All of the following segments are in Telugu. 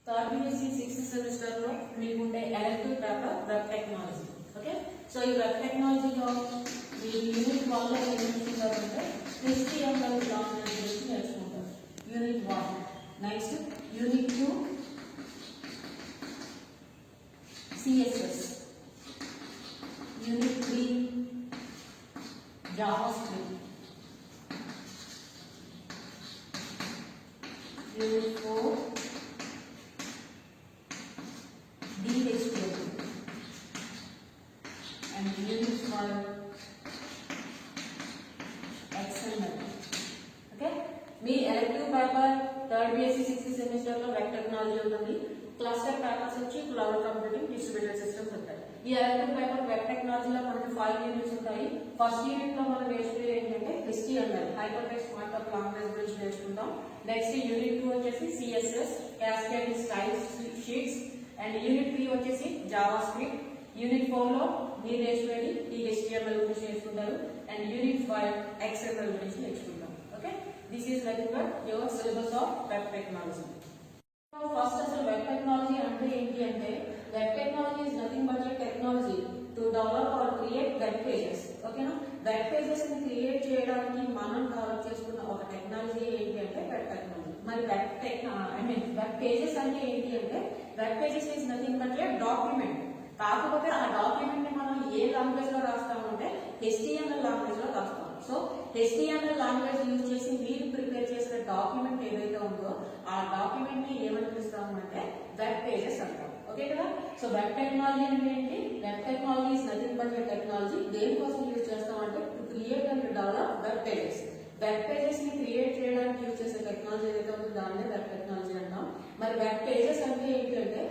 థర్డ్ BSc 6th సెమిస్టర్ లో మీకు ఉండే elective paper web technology. Okay, so ఈ వెబ్ టెక్నాలజీలో మీరు యూనిట్ 1 లో ఏం నేర్చుకుంటారంటే HTML లాంగ్వేజ్ గురించి నేర్చుకుంటారు. Unit 1. Next unit 2 CSS. Unit 3 JavaScript. Unit 4 DHTML. And unit 5 XML. Okay, me elective paper third BSc 6th semester లో వెబ్ టెక్నాలజీ ఉంటుంది. క్లస్టర్ పేపర్స్ వచ్చి క్లౌడ్ కంప్యూటింగ్, డిస్ట్రిబ్యూటెడ్ సిస్టమ్స్ ఉంటాయి. ఈ ఎలెక్టివ్ పేపర్ వెబ్ టెక్నాలజీలో మనకి 5 యూనిట్స్ ఉంటాయి. ఫస్ట్ యూనిట్ లో మనం నేర్చుకునేది ఏంటంటే HTML hyper text markup language గురించి నేర్చుకుంటాం. నెక్స్ట్ యూనిట్ 2 వచ్చేసి CSS cascade styles sheets. And unit 3 వచ్చేసి JavaScript. యూనిట్ 4 లో మీరు నేర్చుకునేది HTML గురించి నేర్చుకుంటారు. అండ్ యూనిట్ 5 XML గురించి నేర్చుకుంటాం. Okay, this is nothing but your syllabus of web technology. First అసలు వెబ్ టెక్నాలజీ అంటే ఏంటి అంటే web technology is nothing but A technology to develop are create web pages. ఓకేనా, వెబ్ పేజెస్ ని క్రియేట్ చేయడానికి మనం డెవలప్ చేసుకున్న ఒక టెక్నాలజీ ఏంటి అంటే వెబ్ టెక్నాలజీ. మరి వెబ్ పేజెస్ అంటే ఏంటి అంటే web pages is nothing but A document. కాకపోతే ఆ డాక్యుమెంట్ ని మనం ఏ లాంగ్వేజ్ లో రాస్తామంటే HTML లాంగ్వేజ్ లో రాస్తాం. సో HTML లాంగ్వేజ్ యూజ్ చేసి మీరు ప్రిపేర్ చేసిన డాక్యుమెంట్ ఏదైతే ఉందో ఆ డాక్యుమెంట్ ని ఏమని పిలుస్తాము అంటే వెబ్ పేజెస్ అంటాం. ఓకే కదా, సో వెబ్ టెక్నాలజీ అంటే ఏంటి? Web technology is nothing but A technology. దేనికోసం యూజ్ చేస్తామంటే to create and develop web pages. Web pages ని క్రియేట్ చేయడానికి యూజ్ చేసే టెక్నాలజీ ఏదైతే ఉందో దాన్నే వెబ్ టెక్నాలజీ అంటాం. మరి వెబ్ పేజెస్ అంటే ఏంటంటే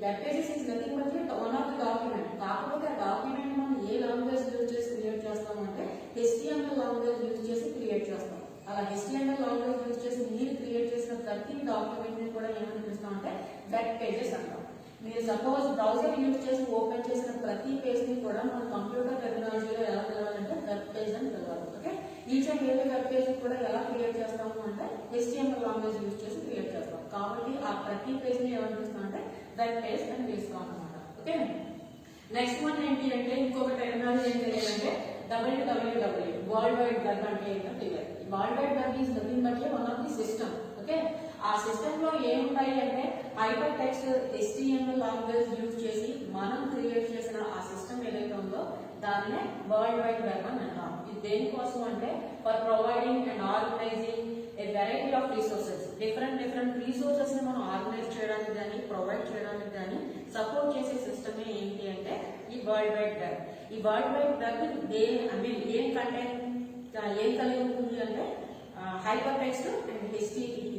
web pages is nothing but one of the document. కాకపోతే ఆ డాక్యుమెంట్ మనం ఏ లాంగ్వేజ్ యూజ్ చేసి క్రియేట్ చేస్తామంటే HTML లాంగ్వేజ్ యూజ్ చేసి క్రియేట్ చేస్తాం. అలా HTML లాంగ్వేజ్ యూజ్ చేసి మీరు క్రియేట్ చేసిన ప్రతి డాక్యుమెంట్ ని కూడా ఏమని పిలుస్తామంటే వెబ్ పేజెస్ అంటాం. మీరు సపోజ్ బ్రౌజర్ యూజ్ చేసి ఓపెన్ చేసిన ప్రతి పేజ్ ని కూడా మన కంప్యూటర్ టెక్నాలజీలో ఎలా పిలవాలంటే వెబ్ పేజ్ అని పిలవాలి. Okay, each and every web page కూడా ఎలా క్రియేట్ చేస్తాము అంటే HTML లాంగ్వేజ్ యూజ్ చేసి క్రియేట్ చేస్తాం. కాబట్టి ఆ ప్రతి పేజ్ ని ఏమని పిలుస్తాం అంటే వెబ్ పేజ్ అని పిలుస్తాం అన్నమాట. ఓకే, నెక్స్ట్ వన్ ఏంటి అంటే ఇంకొక టెక్నాలజీ ఏం తెలియాలంటే WWW వరల్డ్ వైడ్ వెబ్ అంటే ఏంటో తెలియాలి. World wide web is nothing but one of the system. Okay, ఆ సిస్టమ్ లో ఏముంటాయి అంటే hyper text HTML language use చేసి మనం క్రియేట్ చేసిన ఆ సిస్టమ్ ఏదైతే ఉందో దాన్నే వరల్డ్ వైడ్ వెబ్ అని అంటాం. ఇది దేనికోసం అంటే for providing and organising a variety of resources. Different resources ని మనం ఆర్గనైజ్ చేయడానికి కానీ ప్రొవైడ్ చేయడానికి కానీ సపోర్ట్ చేసే సిస్టమే ఏంటి అంటే ఈ వరల్డ్ వైడ్ వెబ్. ఈ వరల్డ్ వైడ్ వెబ్ ఏం కంటెంట్ ఏం కలిగి ఉంటుంది అంటే hyper text and HTTP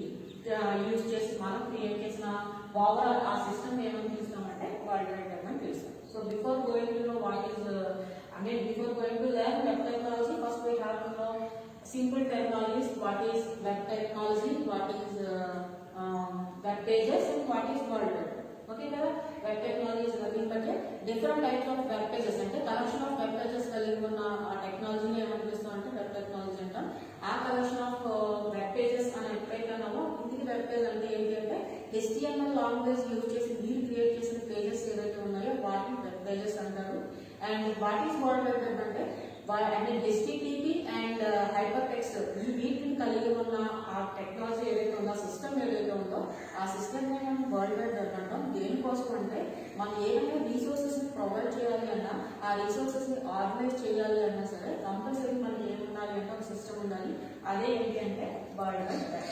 use చేసి మనం క్రియేట్ చేసిన ఓవరాల్ ఆ సిస్టమ్ ఏమని పిలుస్తామంటే వరల్డ్ వైడ్ వెబ్ అని పిలుస్తాం. So before going to know what is before going to learn web technology first we have to know simple terminologies. What is web technology, what is web pages, and what is world web. Okay kada, web technology is nothing but different types of web pages ante collection of web pages కలిగి ఉన్న ఆ టెక్నాలజీ ని ఏమని పిలుస్తాం అంటే వెబ్ టెక్నాలజీ అంటాం. ఆ కలెక్షన్ ఆఫ్ వెబ్ పేజెస్ అని ఎప్పుడైతే అన్నామో ఇంటికి వెబ్ పేజ్ అంటే ఏంటి అంటే HTML లాంగ్వేజ్ యూజ్ చేసి మీరు క్రియేట్ చేసిన పేజెస్ ఏవైతే ఉన్నాయో వాటిని వెబ్ పేజెస్ అంటారు. And what is world wide web అంటే HTTP అండ్ హైపర్ టెక్స్ట్ ఈ వీటిని కలిగి ఉన్న ఆ టెక్నాలజీ ఏదైతే ఉందో సిస్టమ్ ఏదైతే ఉందో ఆ సిస్టమ్ ని మనం వరల్డ్ వైడ్ వెబ్ అంటాం. దేనికోసం అంటే మనం ఏమైనా రిసోర్సెస్ ని ప్రొవైడ్ చేయాలి అన్నా ఆ రిసోర్సెస్ ని ఆర్గనైజ్ చేయాలి అన్నా సరే కంపల్సరీ మనకి ఏముండాలి అంటే ఒక సిస్టమ్ ఉండాలి. అదే ఏంటి అంటే world wide web.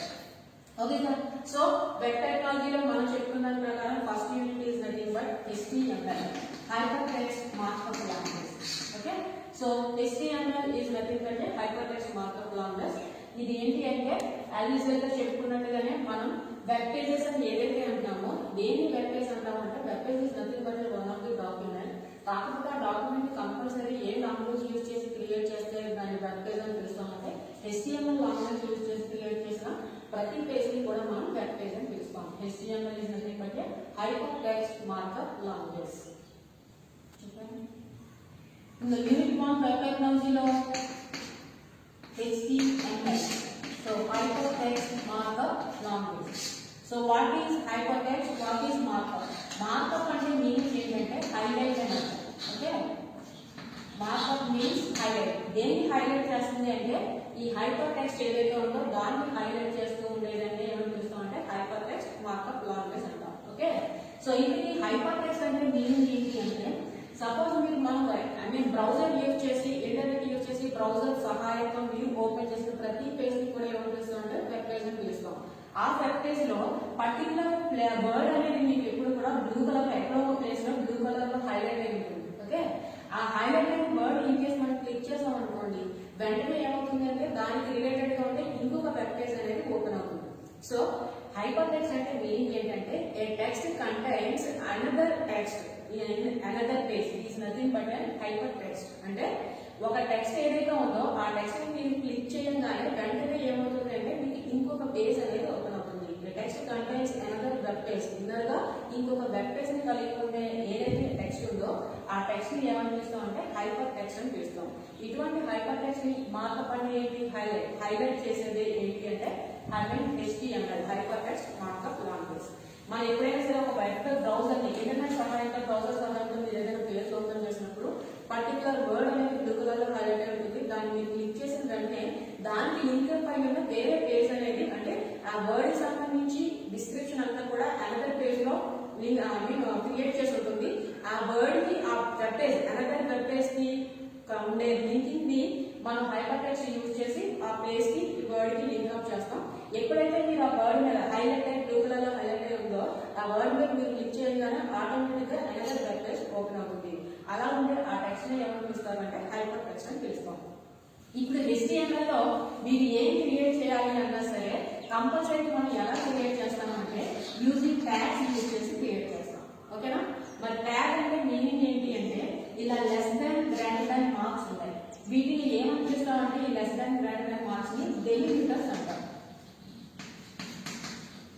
Okay sir, so web టెక్నాలజీలో మనం చెప్పుకున్న ప్రకారం first unit is nothing but HTML hyper text markup language. Okay, so HTML is nothing but hyper text markup language. ఇది ఏంటి అంటే యాజ్ యూజువల్ గా చెప్పుకున్నట్టుగానే మనం వెబ్ పేజెస్ అని ఏదైతే అంటామో దేని వెబ్ పేజ్ అంటామంటే web page is nothing but one of the document. కాకపోతే ఆ document compulsory a language use చేసి క్రియేట్ చేస్తే దాన్ని వెబ్ పేజ్ అని పిలుస్తామంటే HTML లాంగ్వేజ్ యూజ్ చేసి క్రియేట్ చేసిన ప్రతి పేజ్ ని కూడా మనం వెబ్ పేజ్ అని పిలుస్తాం. HTML is nothing but hyper text markup language. In the unit 1 web technology law HTML, so hypertext markup language. So what is hypertext? What ఈ హైపర్ టెక్స్ట్ ఏదైతే ఉందో దాన్ని హైలైట్ చేస్తూ ఉండేదాన్ని ఏమని పిలుస్తాం అంటే హైపర్ టెక్స్ట్ మార్కప్ లాంగ్వేజ్ అంటాం. ఓకే, సో ఇది హైపర్ టెక్స్ట్ అంటే మీనింగ్ ఏంటి అంటే సపోజ్ మీరు మనం బ్రౌజర్ యూజ్ చేసి ఇంటర్నెట్ యూజ్ చేసి బ్రౌజర్ సహాయంతో మీరు ఓపెన్ చేసిన ప్రతి పేజ్ ని కూడా ఏమని పిలుస్తాం అంటే వెబ్ పేజ్ అని పిలుస్తాం. ఆ వెబ్ పేజ్ లో పర్టికులర్ వర్డ్ అనేది మీకు ఎప్పుడు కూడా బ్లూ కలర్ ఎక్కడో ఒక ప్లేస్ లో బ్లూ కలర్ లో హైలైట్ అయి ఉంటుంది. ఓకే, ఆ హైలైట్ అయిన వర్డ్ ఇన్ కేస్ మనం క్లిక్ చేసాం అనుకోండి వెంటనే ఏమవుతుంది అంటే దానికి రిలేటెడ్ గా ఉంటే ఇంకొక వెబ్ పేజ్ అనేది ఓపెన్ అవుతుంది. సో హైపర్ టెక్స్ట్ అంటే మీనింగ్ ఏంటంటే a text contains another text another page is nothing but and hyper text. అంటే ఒక టెక్స్ట్ ఏదైతే ఉందో ఆ టెక్స్ట్ మీరు క్లిక్ చేయగానే వెంటనే ఏమవుతుంది అంటే మీకు ఇంకొక పేజ్ అనేది ఓపెన్ అవుతుంది. Text contains another web page, inner గా ఇంకొక వెబ్ పేజ్ ని కలిగి ఉండే ఏదైతే టెక్స్ట్ ఉందో ఆ టెక్స్ట్ ని ఏమని పిలుస్తాం అంటే హైపర్ టెక్స్ట్ అని పిలుస్తాం. ఇటువంటి హైపర్ టెక్స్ట్ ని మార్కప్ అంటే ఏంటి, హైలైట్ చేసేది ఏంటి అంటే HTML hyper text markup language. మనం ఎప్పుడైనా సరే ఒక వెబ్ బ్రౌజర్ ని ఇంటర్నెట్ సహాయంతో బ్రౌజర్ సహాయంతో మీరు ఏదైనా పేజ్ ఓపెన్ చేసినప్పుడు పర్టికులర్ వర్డ్ అనేది బ్లూ కలర్ లో హైలైట్ అయి ఉంటుంది. దాన్ని మీరు క్లిక్ చేసిన వెంటనే దానికి లింక్ పై ఉన్న వేరే పేజ్ అనేది అంటే ఆ వర్డ్ సంబంధించి డిస్క్రిప్షన్ అంతా కూడా అనదర్ పేజ్ లో క్రియేట్ చేసి ఉంటుంది. ఆ వర్డ్ కి ఆ web page another web page కి ఉండే లింకింగ్ ని మనం హైపర్ టెక్స్ట్ యూజ్ చేసి ఆ పేజ్ కి వర్డ్ కి లింక్ అప్ చేస్తాం. ఎప్పుడైతే మీరు ఆ వర్డ్ మీద హైలైట్ అయి బ్లూ కలర్ లో హైలైట్ అయి ఉందో ఆ వర్డ్ మీద మీరు క్లిక్ చేయగానే ఆటోమేటిక్ గా అనదర్ వెబ్ పేజ్ ఓపెన్ అవుతుంది. అలా ఉంటే ఆ టెక్స్ట్ ని ఏమని పిలుస్తారంటే హైపర్ టెక్స్ట్ అని పిలుస్తాం. ఇప్పుడు HTML లో మీరు ఏం క్రియేట్ చేయాలి అన్నా సరే కంపల్సరీ మనం ఎలా క్రియేట్ చేస్తామంటే యూజింగ్ ట్యాగ్స్ యూజ్ చేసి క్రియేట్ చేస్తాం. ఓకేనా, మరి ట్యాగ్ అంటే మీనింగ్ ఏంటి అంటే ఇలా less than greater than marks ఉంటాయి. వీటిని ఏమని పిలుస్తామంటే ఈ less than greater than marks ని డెలిమిటర్స్ అంటాం.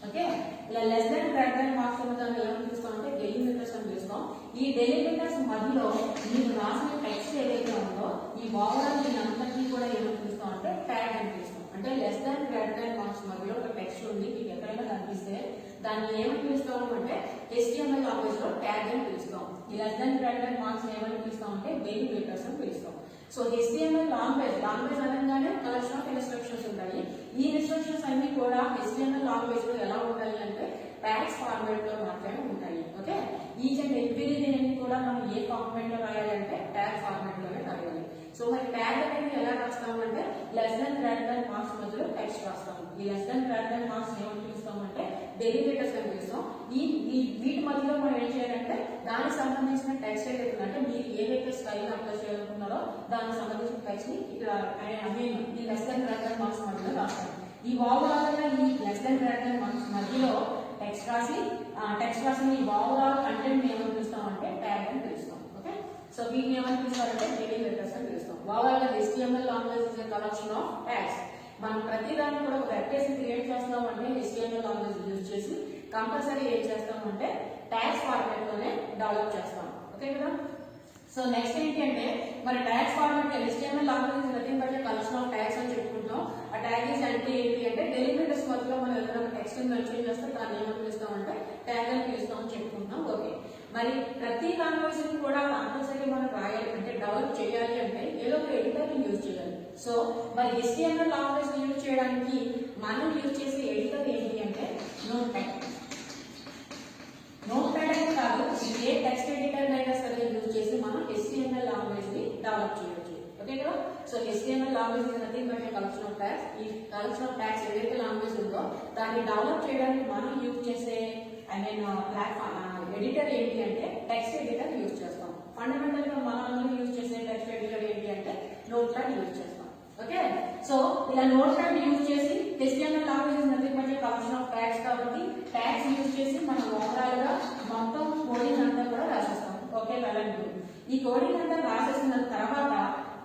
ఓకే, ఇలా less than greater than marks ఉన్న దాన్ని ఏమని పిలుస్తామంటే డెలిమిటర్స్ అని పిలుస్తాం. ఈ డెలిమిటర్స్ మధ్యలో మీరు రాసిన టెక్స్ట్ ఏదైతే ఉందో ఈ ఓవరాల్ దీనంతటినీ కూడా ఏమని పిలుస్తాం అంటే ట్యాగ్ అని పిలుస్తాం. అంటే less than greater than marks మధ్యలో ఒక టెక్స్ట్ ఉంది మీకు ఎక్కడైనా కనిపిస్తే దాన్ని ఏమని పిలుస్తాము అంటే HTML లాంగ్వేజ్ లో ట్యాగ్ అని పిలుస్తాం. ఈ less than greater than marks ఏమని పిలుస్తాం అంటే డెలిమిటర్స్ అని పిలుస్తాం. సో HTML లాంగ్వేజ్ అనగానే కలెక్షన్ ఆఫ్ ఇన్స్ట్రక్షన్స్ ఉంటాయి. ఈ ఇన్స్ట్రక్షన్స్ అన్ని కూడా HTML లాంగ్వేజ్ లో ఎలా ఉంటాయి అంటే ట్యాగ్స్ ఫార్మాట్ లో మాత్రమే ఉంటాయి. ఓకే, ఈచ్ అండ్ ఎవ్రీథింగ్ కూడా మనం ఏ ఫార్మాట్ లో రాయాలి అంటే ట్యాగ్ ఫార్మాట్ లోనే రాయాలి. సో మరి ట్యాగ్ అనేది ఎలా రాస్తాం అంటే less than greater than marks మధ్యలో టెక్స్ట్ రాస్తాం. ఈ less than greater than marks ఏమని పిలుస్తాం అంటే డెలిమిటర్స్ అని పిలుస్తాం. వీటి మధ్యలో మనం ఏం చేయాలంటే దానికి సంబంధించిన టెక్స్ట్ ఏదైతే అంటే మీరు ఏదైతే స్టైల్ అప్లై చేయాలనుకున్నారో దానికి సంబంధించిన టెక్స్ట్ ని ఇక్కడ ఈ less than greater than marks మధ్యలో రాస్తాం. ఈ ఓవరాల్ గా ఈ less than greater than marks మధ్యలో టెక్స్ట్ రాసిన ఈ ఓవరాల్ కంటెంట్ ఏమని పిలుస్తాం అంటే ట్యాగ్ అని పిలుస్తాం. ఓకే, సో వీటిని ఏమని పిలుస్తారంటే డెలిమిటర్స్ అని పిలుస్తాం. ఓవరాల్ గా HTML language is a collection of tags. మనం ప్రతి దాన్ని కూడా ఒక వెబ్ పేజ్ క్రియేట్ చేస్తున్నాం అంటే HTML లాంగ్వేజ్ యూజ్ చేసి కంపల్సరీ ఏం చేస్తామంటే ట్యాగ్స్ ఫార్మాట్ లోనే డెవలప్ చేస్తాం. ఓకే కదా, సో నెక్స్ట్ ఏంటి అంటే మరి tags format HTML language nothing but collection of tags అని చెప్పుకుంటాం. ఆ ట్యాగ్స్ అంటే ఏంటి అంటే డెలిమిటర్స్ మధ్యలో మనం ఏదైనా టెక్స్ట్ మెన్షన్ చేస్తే దాన్ని ఏమని పిలుస్తామంటే ట్యాగ్ అని పిలుస్తాం అని చెప్పుకుంటాం. ఓకే, మరి ప్రతి లాంగ్వేజ్ ని కూడా కంపల్సరీ మనం రాయాలి అంటే డెవలప్ చేయాలి అంటే ఏదో ఒక ఎడిటర్ ని యూజ్ చేయాలి. సో మరి HTML లాంగ్వేజ్ ని యూజ్ చేయడానికి మనం యూజ్ చేసే ఎడిటర్ ఏంటి అంటే నోట్ ప్యాడ్ అనేది కాదు, ఏ టెక్స్ట్ ఎడిటర్ అయినా సరే యూజ్ చేసి మనం HTML లాంగ్వేజ్ ని డెవలప్ చేయొచ్చు. ఓకే కదా, so HTML language is nothing but collection of tags. ఈ కలెక్షన్ ఆఫ్ ట్యాగ్స్ ఏదైతే లాంగ్వేజ్ ఉందో దాన్ని డెవలప్ చేయడానికి మనం యూజ్ చేసే ఎడిటర్ ఏంటి అంటే టెక్స్ట్ ఎడిటర్ యూజ్ చేస్తాం. ఫండమెంటల్ గా మనం యూజ్ చేసే టెక్స్ట్ ఎడిటర్ ఏంటి అంటే నోట్ ప్యాడ్ యూజ్ చేస్తాం. ఓకే, సో ఇలా నోట్ ప్యాడ్ యూజ్ చేసి HTML language is nothing but collection of tags కాబట్టి ట్యాగ్స్ యూజ్ చేసి మనం ఓవరాల్ గా మొత్తం కోడింగ్ అంతా కూడా రాసేస్తాం. ఓకే, వెళ్ళండి. ఈ కోడింగ్ అంతా రాసేసిన తర్వాత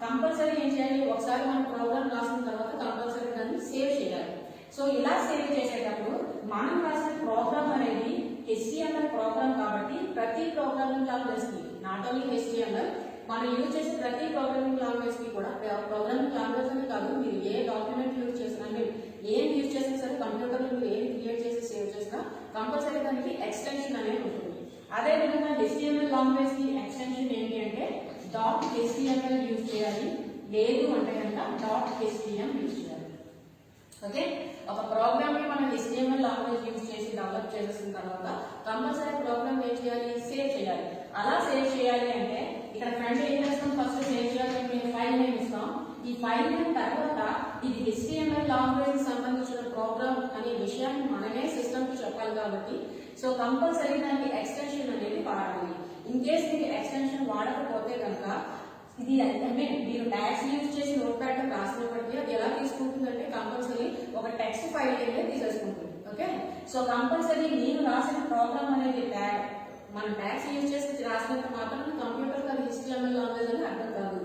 కంపల్సరీ ఏం చేయాలి, ఒకసారి మనం ప్రోగ్రామ్ రాసిన తర్వాత కంపల్సరీ దాన్ని సేవ్ చేయాలి. సో ఇలా సేవ్ చేసేటప్పుడు మనం రాసిన ప్రోగ్రామ్ అనేది HTML ప్రోగ్రామ్ కాబట్టి ప్రతి ప్రోగ్రామింగ్ లాంగ్వేజ్ కి నాట్ ఓన్లీ HTML మనం యూజ్ చేసే ప్రతి ప్రోగ్రామింగ్ లాంగ్వేజ్ కి కూడా ప్రోగ్రామింగ్ లాంగ్వేజ్ అని కాదు మీరు ఏ డాక్యుమెంట్ యూజ్ చేసినా మీరు ఏం యూజ్ చేసినా సరే కంప్యూటర్ లో మీరు ఏం క్రియేట్ చేసి సేవ్ చేసినా కంపల్సరీ దానికి ఎక్స్టెన్షన్ అనేది ఉంటుంది. అదే విధంగా HTML లాంగ్వేజ్ కి ఎక్స్టెన్షన్ ఏంటి అంటే .html యూజ్ చేయాలి. లేదు అంటే కనుక డాట్ HTML యూజ్ చేయాలి. ఓకే, ఒక ప్రోగ్రామ్ ని మనం HTML లాంగ్వేజ్ యూజ్ చేసి డెవలప్ చేసిన తర్వాత కంపల్సరీ ప్రోగ్రామ్ ఏం చేయాలి, సేవ్ చేయాలి. అలా సేవ్ చేయాలి అంటే ఇక్కడ ఫ్రంట్ ఏం చేస్తాం, ఫస్ట్ సేవ్ చేయాలంటే ఫైల్ నేమ్ ఇస్తాం. ఈ ఫైల్ నేమ్ తర్వాత ఇది HTML లాంగ్వేజ్ సంబంధించిన ప్రోగ్రామ్ అనే విషయాన్ని మనమే సిస్టమ్ కి చెప్పాలి కాబట్టి సో కంపల్సరీ దానికి ఎక్స్టెన్షన్ అనేది వాడాలి. ఇన్ కేస్ మీకు ఎక్స్టెన్షన్ వాడకపోతే కనుక ఇది మీరు ట్యాగ్స్ యూజ్ చేసి నోట్ ప్యాడ్ రాసినప్పటికీ అది ఎలా తీసుకుంటుందంటే కంపల్సరీ ఒక టెక్స్ట్ ఫైల్ అయితే తీసేసుకుంటుంది. ఓకే, సో కంపల్సరీ నేను రాసిన ప్రోగ్రామ్ అనేది మన ట్యాగ్స్ యూజ్ చేసి రాసినంత మాత్రం కంప్యూటర్ అది HTML లాంగ్వేజ్ అని అర్థం కాదు.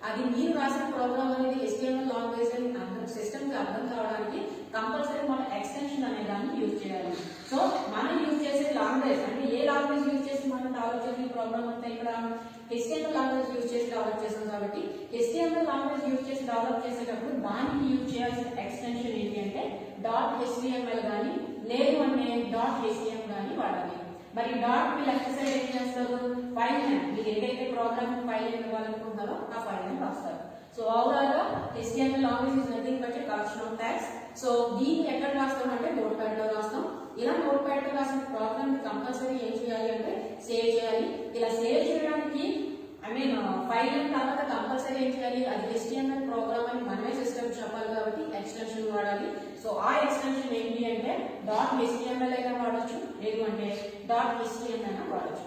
అది మీరు రాసిన ప్రోగ్రామ్ అనేది HTML లాంగ్వేజ్ అని సిస్టమ్ కి అర్థం కావడానికి కంపల్సరీ మనం ఎక్స్టెన్షన్ అనే దాన్ని యూజ్ చేయాలి. సో మనం యూజ్ చేసే లాంగ్వేజ్ అంటే ఏ లాంగ్వేజ్ యూజ్ చేసి మనం డెవలప్ చేసిన ప్రోగ్రామ్ అంతా ఇక్కడ HTML లాంగ్వేజ్ యూజ్ చేసి డెవలప్ చేసాం కాబట్టి HTML లాంగ్వేజ్ యూజ్ చేసి డెవలప్ చేసేటప్పుడు దానికి యూజ్ చేయాల్సిన ఎక్స్టెన్షన్ ఏంటి అంటే .html కానీ లేదు అంటే .htm కానీ వాడాలి. మరి డాట్ కి లెఫ్ట్ సైడ్ ఏం చేస్తారు, ఫైల్ నేమ్, మీరు ఏదైతే ప్రోగ్రామ్ ఫైల్ నేమ్ ఇవ్వాలనుకుంటారో ఆ ఫైల్ నేమ్ రాస్తారు. సో ఓవరాల్ గా HTML language is nothing but A collection of tags. So దీన్ని ఎక్కడ రాస్తాం అంటే నోట్ ప్యాడ్ లో రాస్తాం. ఇలా నోట్ ప్యాడ్ లో రాసిన ప్రోగ్రామ్ కంపల్సరీ ఏం చేయాలి అంటే సేవ్ చేయాలి. ఇలా సేవ్ చేయడానికి ఫైల్ నేమ్ తర్వాత కంపల్సరీ ఏం చేయాలి, అది HTML ప్రోగ్రామ్ అని మనమే సిస్టమ్ చెప్పాలి కాబట్టి ఎక్స్టెన్షన్ వాడాలి. సో ఆ ఎక్స్టెన్షన్ ఏంటి అంటే .html అయినా వాడచ్చు, లేదు అంటే .htm అయినా వాడచ్చు.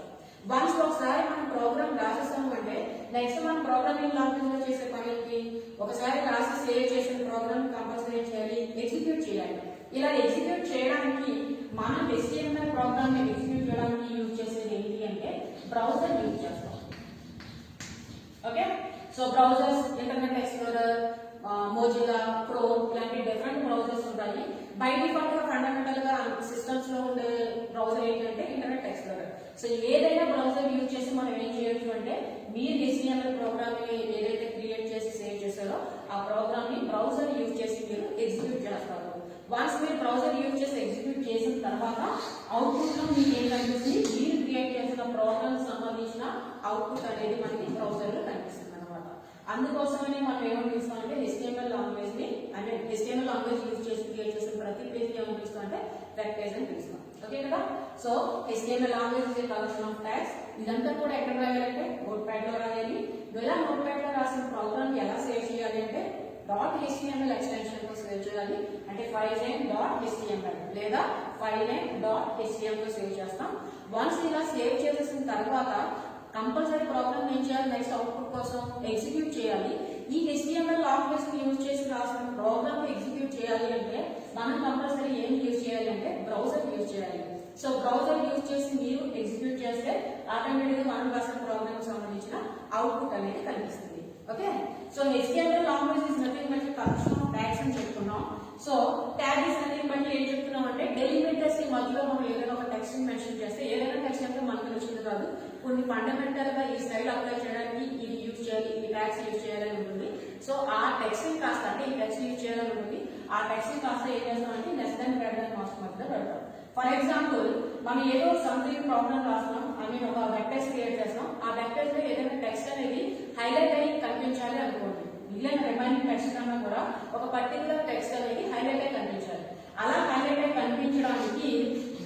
వన్స్ ఒకసారి మనం ప్రోగ్రామ్ రాసేసాము అంటే నెక్స్ట్ మనం ప్రోగ్రామింగ్ లాంగ్వేజ్ లో చేసే పనులకి ఒకసారి రాసి సేవ్ చేసిన ప్రోగ్రామ్ కంపల్సరీ చేయాలి, ఎగ్జిక్యూట్ చేయాలి. ఇలా ఎగ్జిక్యూట్ చేయడానికి మనం HTML ప్రోగ్రామ్ ని ఎగ్జిక్యూట్ చేయడానికి యూజ్ చేసేది ఏంటి అంటే బ్రౌజర్ యూజ్ చేస్తాం. Okay, so browsers internet explorer, Mozilla, chrome ఇలాంటి డిఫరెంట్ బ్రౌజర్స్ ఉంటాయి. బై డిఫాల్ట్ గా ఫండమెంటల్ గా సిస్టమ్స్ లో ఉండే బ్రౌజర్ ఏంటంటే ఇంటర్నెట్ ఎక్స్ప్లోరర్. సో ఏదైనా బ్రౌజర్ యూజ్ చేసి మనం ఏం చేయొచ్చు అంటే మీరు HTML ప్రోగ్రామ్ ని ఏదైతే క్రియేట్ చేసి సేవ్ చేశారో ఆ ప్రోగ్రామ్ ని బ్రౌజర్ యూజ్ చేసి మీరు ఎగ్జిక్యూట్ చేస్తారు. వన్స్ మీరు బ్రౌజర్ యూజ్ చేసి ఎగ్జిక్యూట్ చేసిన తర్వాత అవుట్పుట్ లో మీకు ఏం కనిపిస్తుంది, మీరు క్రియేట్ చేసిన ప్రోగ్రామ్ సంబంధించిన అవుట్పుట్ అనేది మనకి బ్రౌజర్ లో కనిపిస్తుంది అనమాట. అందుకోసమని మనం ఏమని పిలుస్తాం అంటే HTML లాంగ్వేజ్ ని అంటే HTML లాంగ్వేజ్ యూజ్ చేసి క్రియేట్ చేసిన ప్రతి పేజ్ ఏమని పిలుస్తాం అంటే వెబ్ పేజ్ అని పిలుస్తాం. ఓకే కదా, so HTML language is a collection of tags. ఇదంతా కూడా ఎక్కడ రాయాలంటే నోట్ ప్యాడ్ లో రాయాలి. ఇలా నోట్ ప్యాడ్ లో రాసిన ప్రోగ్రామ్ ఎలా సేవ్ చేయాలి అంటే .html ఎక్స్టెన్షన్ తో సేవ్ చేయాలి. అంటే ఫైల్ నేమ్ .html లేదా ఫైల్ నేమ్ .htm తో సేవ్ చేస్తాం. వన్స్ ఇలా సేవ్ చేసేసిన తర్వాత కంపల్సరీ ప్రోగ్రామ్ ఏం చేయాలి, నెక్స్ట్ అవుట్పుట్ కోసం ఎగ్జిక్యూట్ చేయాలి. ఈ HTML లాంగ్వేజ్ ని యూజ్ చేసి రాసిన ప్రోగ్రామ్ ఎగ్జిక్యూట్ చేయాలి అంటే మనం కంపల్సరీ ఏం యూజ్ చేయాలి అంటే బ్రౌజర్ యూజ్ చేయాలి. సో బ్రౌజర్ యూజ్ చేసి మీరు ఎగ్జిక్యూట్ చేస్తే ఆటోమేటిక్ గా మనం రాసిన ప్రోగ్రామ్ సంబంధించిన అవుట్పుట్ అనేది కనిపిస్తుంది. Okay, so HTML language is nothing but collection of tags అని చెప్తున్నాం. So tag is nothing but ఏం చెప్తున్నాం అంటే డెలిమిటర్స్ కి మధ్యలో మనం ఏదైనా ఒక టెక్స్ట్ ని మెన్షన్ చేస్తే ఏదైనా టెక్స్ట్ అంటే మనకు వచ్చింది కాదు, కొన్ని ఫండమెంటల్ గా ఈ స్టైల్ అప్లై చేయడానికి ఇది యూజ్ చేయాలి, ఈ ట్యాగ్స్ యూజ్ చేయాలని ఉంటుంది. సో ఆ టెక్స్ట్ ని కాస్త అంటే ఈ టెక్స్ట్ యూజ్ చేయాలని ఉంటుంది. ఆ టెక్స్ట్ ని కాస్త ఏం చేస్తామంటే less than greater than marks మధ్యలో పెడతాం. ఫర్ ఎగ్జాంపుల్ మనం ఏదో సంథింగ్ ప్రాబ్లమ్ రాస్తున్నాం, ఒక వెబ్ పేజ్ క్రియేట్ చేస్తాం. ఆ వెబ్ పేజ్ లో ఏదైనా టెక్స్ట్ అనేది హైలైట్ అయ్యి కనిపించాలి అనుకోండి. మిగిలిన రిమైనింగ్ టెక్స్ట్ కన్నా కూడా ఒక పర్టికులర్ టెక్స్ట్ అనేది హైలైట్ అయ్యి కనిపించాలి. అలా హైలైట్ అయ్యి కనిపించడానికి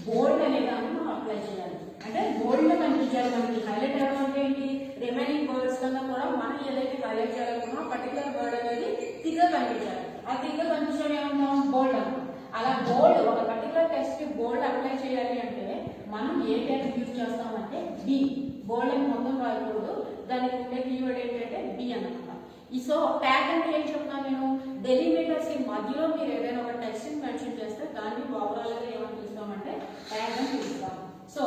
బోల్డ్ అనే దాన్ని మనం అప్లై చేయాలి. అంటే బోల్డ్ లో కనిపించాలి. మనకి హైలైట్ అవ్వడం అంటే ఏంటి, రిమైనింగ్ వర్డ్స్ కన్నా కూడా మనం ఏదైతే హైలైట్ చేయాలనుకున్నా పర్టికులర్ వర్డ్ అనేది థిక్ గా కనిపించాలి. ఆ థిక్ గా కనిపించడం ఏమంటాం, బోల్డ్ అంటాం. అలా బోల్డ్ ఒక పర్టికులర్ టెక్స్ట్ కి బోల్డ్ అప్లై చేయాలి అంటే మనం ఏ టెక్స్ట్ యూజ్ చేస్తామంటే బి. బోల్డ్ అని మొత్తం రాయకూడదు, దానికి ఉండే కీవర్డ్ ఏంటంటే బి అన్నమాట. సో ట్యాగ్ అంటే ఏం చెప్తున్నాను నేను, డెలిమిటర్స్ కి మధ్యలో మీరు ఏదైనా ఒక టెక్స్ట్ ని మెన్షన్ చేస్తే దాన్ని ఓవరాల్ గా ఏమని పిలుస్తామంటే ట్యాగ్ అని పిలుస్తాం. సో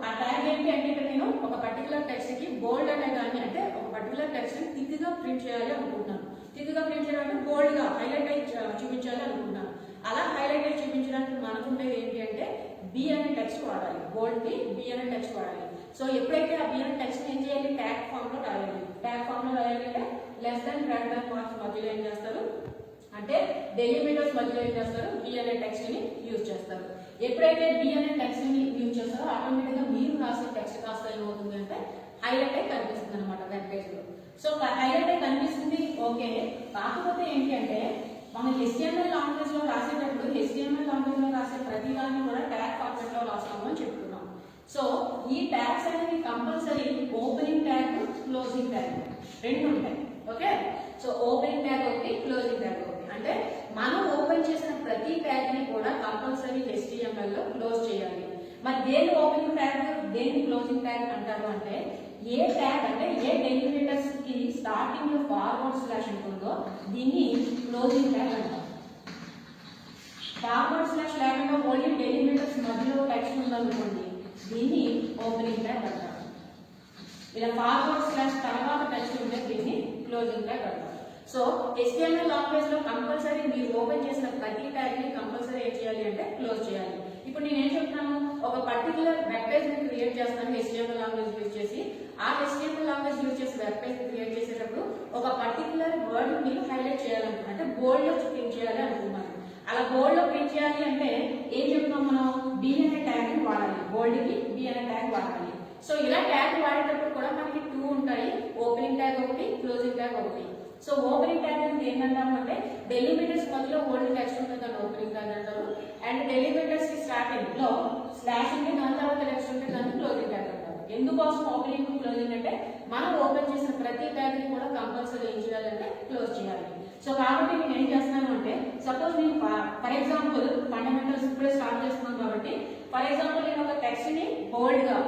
ఆ ట్యాగ్ ఏంటి అంటే ఇక్కడ నేను ఒక పర్టికులర్ టెక్స్ట్ కి బోల్డ్ అనే దాన్ని అంటే ఒక పర్టికులర్ టెక్స్ట్ ని థిక్ గా ప్రింట్ చేయాలి అనుకుంటున్నాను. థిక్ గా ప్రింట్ చేయాలంటే బోల్డ్ గా హైలైట్ అయి చూపించాలి అనుకుంటున్నాను. అలా హైలైట్ అయి చూపించడానికి మనకుండేది ఏంటి అంటే బి అనే టెక్స్ట్ వాడాలి. బోల్డ్ కి బి అనే టెక్స్ట్ వాడాలి. సో ఎప్పుడైతే ఆ బి అనే టెక్స్ట్ ఏం చేయాలి, ట్యాగ్ ఫామ్ లో రాయాలి. ట్యాగ్ ఫామ్ లో రాయాలి అంటే less than greater than marks మధ్యలో ఏం చేస్తారు అంటే డెలిమిటర్స్ మధ్యలో ఏం చేస్తారు, బి అనే టెక్స్ట్ ని యూజ్ చేస్తారు. ఎప్పుడైతే బి అనే టెక్స్ట్ ని యూజ్ చేస్తారో ఆటోమేటిక్ గా మీరు రాసే టెక్స్ట్ కాస్త ఏమవుతుంది అంటే హైలైట్ అయి కనిపిస్తుంది అనమాట వెబ్ పేజ్ లో. సో హైలైట్ అయి కనిపిస్తుంది ఓకే, కాకపోతే ఏంటి అంటే మనం HTML లాంగ్వేజ్ లో రాసేటప్పుడు HTML లాంగ్వేజ్ లో రాసే ప్రతి దాన్ని కూడా ట్యాగ్ ఫార్మాట్ లో రాస్తాము అని చెప్తున్నాం. సో ఈ ట్యాగ్స్ అనేవి compulsory opening tag, closing tag రెండు ఉంటాయి. ఓకే, సో ఓపెనింగ్ ట్యాగ్ ఒకటి, క్లోజింగ్ ట్యాగ్ ఒకటి. అంటే మనం ఓపెన్ చేసిన ప్రతి ట్యాగ్ ని కూడా కంపల్సరీ HTML లో క్లోజ్ చేయాలి. మరి దేని ఓపెనింగ్ ట్యాగ్, దేని క్లోజింగ్ ట్యాగ్ అంటారు అంటే ఏ ట్యాగ్ అంటే ఏ డెలిమిటర్స్ కి స్టార్టింగ్ లో ఫార్వర్డ్ స్లాష్ ఉంటుందో దీన్ని క్లోజింగ్ ట్యాగ్ అంటారు. ఫార్వర్డ్ స్లాష్ లేకుండా ఓన్లీ డెలిమిటర్స్ మధ్యలో టెక్స్ట్ ఉందనుకోండి దీన్ని ఓపెనింగ్ ట్యాగ్ అంటారు. ఇలా ఫార్వర్డ్ స్లాష్ తర్వాత టెక్స్ట్ ఉంటే దీన్ని క్లోజింగ్ ట్యాగ్ అంటారు. సో HTML లాంగ్వేజ్ లో కంపల్సరీ మీరు ఓపెన్ చేసిన ప్రతి ట్యాగ్ ని కంపల్సరీ ఏం చేయాలి అంటే క్లోజ్ చేయాలి. ఇప్పుడు నేను ఏం చెప్తున్నాను, ఒక పర్టికులర్ వెబ్ పేజ్ ని క్రియేట్ చేస్తాను HTML లాంగ్వేజ్ యూజ్ చేసి. ఆ HTML లాంగ్వేజ్ యూజ్ చేసి వెబ్ పేజ్ క్రియేట్ చేసేటప్పుడు ఒక పర్టికులర్ వర్డ్ మీరు హైలైట్ చేయాలనుకుంటున్నాను, అంటే బోల్డ్ లో ప్రింట్ చేయాలి అనుకున్నాను. అలా బోల్డ్ లో ప్రింట్ చేయాలి అంటే ఏం చెప్తున్నాం మనం, B అనే ట్యాగ్ ని వాడాలి, బోల్డ్ కి B అనే ట్యాగ్ వాడాలి. సో ఇలా ట్యాగ్ వాడేటప్పుడు కూడా మనకి 2 ఉంటాయి, ఓపెనింగ్ ట్యాగ్ ఒకటి, క్లోజింగ్ ట్యాగ్ ఒకటి. సో ఓపెనింగ్ ట్యాగ్ అంటే ఏంటంటాము అంటే డెలిమిటర్స్ మధ్యలో ఓల్డ్ టెక్స్ట్ ఉంటుంది దాన్ని ఓపెనింగ్ ట్యాగ్ అంటారు. అండ్ డెలిమిటర్స్ కి స్టార్టింగ్ లో స్లాష్ ఉంటే దాని తర్వాత టెక్స్ట్ ఉంటే దాన్ని క్లోజింగ్ ట్యాగ్ అంటారు. ఎందుకోసం ఓపెనింగ్ క్లోజింగ్ అంటే మనం ఓపెన్ చేసిన ప్రతి ట్యాగ్ ని కూడా కంపల్సరీ ఏం చేయాలంటే క్లోజ్ చేయాలి. సో కాబట్టి నేను ఏం చేస్తున్నాను అంటే సపోజ్ నేను ఫర్ ఎగ్జాంపుల్ ఫండమెంటల్స్ ఇప్పుడే స్టార్ట్ చేస్తున్నాను కాబట్టి ఫర్ ఎగ్జాంపుల్ నేను ఒక టెక్స్ట్ ని బోల్డ్ గా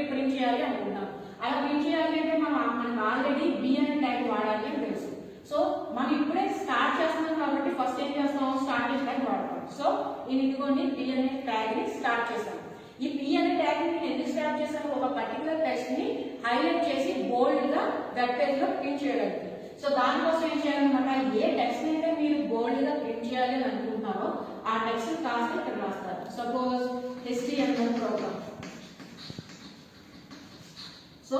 ప్రింట్ చేయాలి అనుకుంటాను. అలా ప్రింట్ చేయాలి అంటే మనం ఆల్రెడీ B అనే ట్యాగ్ వాడాలి అని తెలుసు. సో మనం ఇప్పుడే స్టార్ట్ చేస్తున్నాం కాబట్టి ఫస్ట్ ఏం చేస్తాం, స్టార్టింగ్ ట్యాగ్ వాడతాం. సో నేను ఇదిగోండి B అనే ట్యాగ్ ని స్టార్ట్ చేశాను. ఈ B అనే ట్యాగ్ ని నేను ఎందుకు స్టార్ట్ చేశాను, ఒక పర్టికులర్ టెక్స్ట్ ని హైలైట్ చేసి బోల్డ్ గా వెబ్ పేజ్ లో ప్రింట్ చేయడానికి. సో దానికోసం ఏం చేయాలన్నమాట, ఏ టెక్స్ట్ అయితే మీరు బోల్డ్ గా ప్రింట్ చేయాలి అని అనుకుంటున్నారో ఆ టెక్స్ట్ కాస్త ఇక్కడ రాస్తారు. Suppose HTML program. So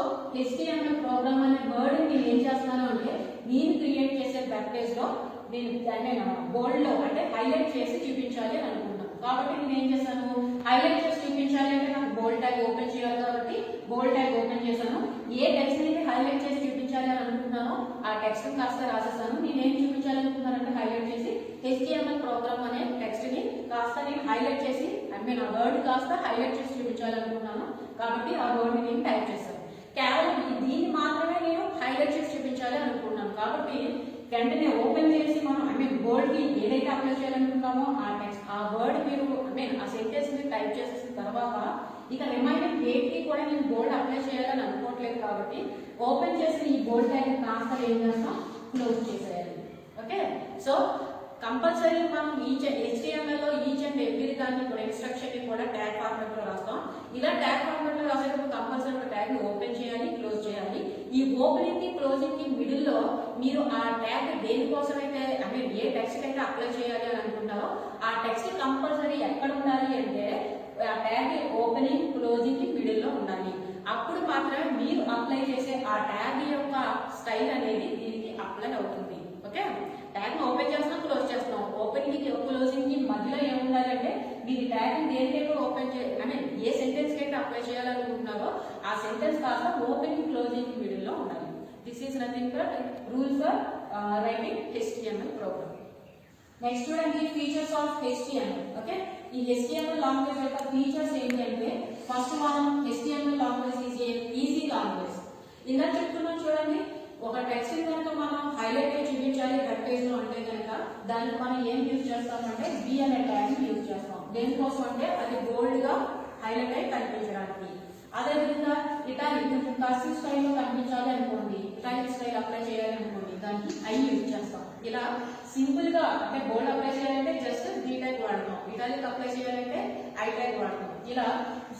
HTML program అనే వర్డ్ నేను ఏం చేస్తున్నాను అంటే నేను క్రియేట్ చేసే వెబ్ పేజ్ లో నేను బోల్డ్ లో అంటే హైలైట్ చేసి చూపించాలి అని అనుకుంటున్నాను. కాబట్టి నేను ఏం చేశాను, హైలైట్ చేసి చూపించాలి అంటే నాకు బోల్డ్ ట్యాగ్ ఓపెన్ చేయాలి కాబట్టి బోల్డ్ ట్యాగ్ ఓపెన్ చేశాను. ఏ టెక్స్ట్ అయితే హైలైట్ చేసి చూపించాలి అని అనుకుంటున్నానో ఆ టెక్స్ట్ కాస్త రాసేసాను. నేనేం చూపించాలనుకుంటున్నానంటే హైలైట్ చేసి HTML ప్రోగ్రామ్ అనే టెక్స్ట్ ని కాస్త నేను హైలైట్ చేసి ఆ వర్డ్ కాస్త హైలైట్ చేసి చూపించాలనుకుంటున్నాను కాబట్టి ఆ వర్డ్ ని నేను టైప్ చేశాను. కేవలం దీన్ని మాత్రమే నేను హైలైట్ చేసి చూపించాలి అనుకుంటున్నాను కాబట్టి వెంటనే ఓపెన్ చేసి మనం బోల్డ్ కి ఏదైతే అప్లై చేయాలనుకుంటామో ఆ టెక్స్ట్ ఆ వర్డ్ మీరు ఆ సెంటెన్స్ ని టైప్ చేసేసిన తర్వాత ఇక రిమైనింగ్ డేట్ కి కూడా నేను బోల్డ్ అప్లై చేయాలని అనుకోవట్లేదు కాబట్టి ఓపెన్ చేసి ఈ బోల్డ్ ట్యాగ్ కాస్త ఏం చేస్తాం, క్లోజ్ చేసేయాలి. ఓకే, సో కంపల్సరీ మనం HTML లో ఈచ్ అండ్ ఎవ్రీ దాన్ని కూడా ఇన్స్ట్రక్షన్ ని కూడా ట్యాగ్ ఫార్మాట్ లో రాస్తాం. ఇలా ట్యాగ్ ఫార్మాట్ లో రాసేటప్పుడు కంపల్సరీ ఒక ట్యాగ్ ని ఓపెన్ చేయాలి, క్లోజ్ చేయాలి. ఈ ఓపెనింగ్ కి క్లోజింగ్ కి మిడిల్ లో మీరు ఆ ట్యాగ్ దేనికోసం అయితే ఏ టెక్స్ట్ అయితే అప్లై చేయాలి అని అనుకుంటారో ఆ టెక్స్ట్ కంపల్సరీ ఎక్కడ ఉండాలి అంటే ఆ ట్యాగ్ ఓపెనింగ్ క్లోజింగ్ కి మిడిల్ లో ఉండాలి. అప్పుడు మాత్రమే మీరు అప్లై చేసే ఆ ట్యాగ్ యొక్క స్టైల్ అనేది దీనికి అప్లై అవుతుంది. ఓకే, ట్యాగ్ ని ఓపెన్ చేస్తున్నాం, క్లోజ్ చేస్తున్నాం. ఓపెనింగ్ కి క్లోజింగ్ కి మధ్యలో ఏముండాలి అంటే మీరు ట్యాగ్ ని దేనికైతే ఓపెన్ ఏ సెంటెన్స్ కి అయితే అప్లై చేయాలనుకుంటున్నారో ఆ సెంటెన్స్ కాస్త ఓపెనింగ్ క్లోజింగ్ మిడిల్ లో ఉండాలి. This is nothing but rule for writing HTML program. Next చూడండి ఫీచర్స్ ఆఫ్ HTML. ఓకే, ఈ HTML లాంగ్వేజ్ యొక్క ఫీచర్స్ ఏంటంటే ఫస్ట్ మనం HTML language is a easy language. ఇలా చెప్తున్నాం చూడండి, ఒక టెక్స్ట్ కనుక మనం హైలైట్ చూపించాలి వెబ్ పేజ్ లో అంటే కనుక దానికి మనం ఏం యూజ్ చేస్తామంటే B అనే ట్యాగ్ ని యూజ్ చేస్తాం. దేనికోసం అంటే అది బోల్డ్ గా హైలైట్ అయి కనిపించడానికి. అదేవిధంగా ఇటాలిక్ కర్సివ్ స్టైల్ లో కనిపించాలి అనుకోండి, ఇటాలిక్ స్టైల్ అప్లై చేయాలి అనుకోండి దానికి I యూజ్ చేస్తాం. ఇలా సింపుల్ గా అంటే బోల్డ్ అప్లై చేయాలంటే జస్ట్ B ట్యాగ్ వాడతాం, ఇటాలిక్ అప్లై చేయాలంటే I ట్యాగ్ వాడతాం. ఇలా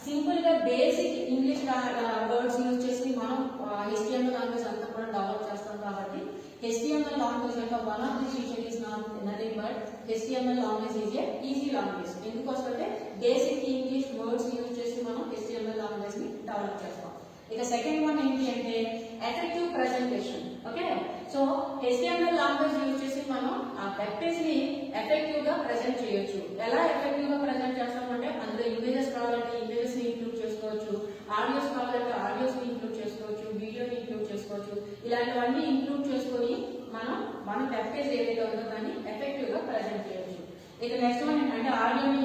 సింపుల్ గా బేసిక్ ఇంగ్లీష్ వర్డ్స్ యూజ్ చేసి మనం HTML లాంగ్వేజ్ అంతా కూడా డెవలప్ చేస్తాం కాబట్టి HTML లాంగ్వేజ్ యొక్క one of the feature is nothing but HTML language is a easy language. ఎందుకోసం అంటే బేసిక్ ఇంగ్లీష్ వర్డ్స్ యూజ్ చేసి మనం HTML లాంగ్వేజ్ ని డెవలప్ చేస్తాం. ఇక సెకండ్ వన్ ఏంటి అంటే effective presentation. Okay, so HTML language use చేసి మనం ఆ వెబ్ పేజ్ ని ఎఫెక్టివ్ గా ప్రెజెంట్ చేయొచ్చు. ఎలా ఎఫెక్టివ్ గా ప్రెజెంట్ చేస్తామంటే అందులో ఇమేజెస్ కావాలంటే ఇమేజెస్ ని ఇంక్లూడ్ చేసుకోవచ్చు, ఆడియోస్ కావాలంటే ఆడియోస్ ని ఇంక్లూడ్ చేసుకోవచ్చు, వీడియోని ఇంక్లూడ్ చేసుకోవచ్చు. ఇలాంటివన్నీ ఇంక్లూడ్ చేసుకొని మనం మనం వెబ్ పేజ్ ఏదైతే ఉందో దాన్ని ఎఫెక్టివ్ గా ప్రజెంట్ చేయొచ్చు. ఇక నెక్స్ట్ వన్ ఏంటంటే ఆడియోని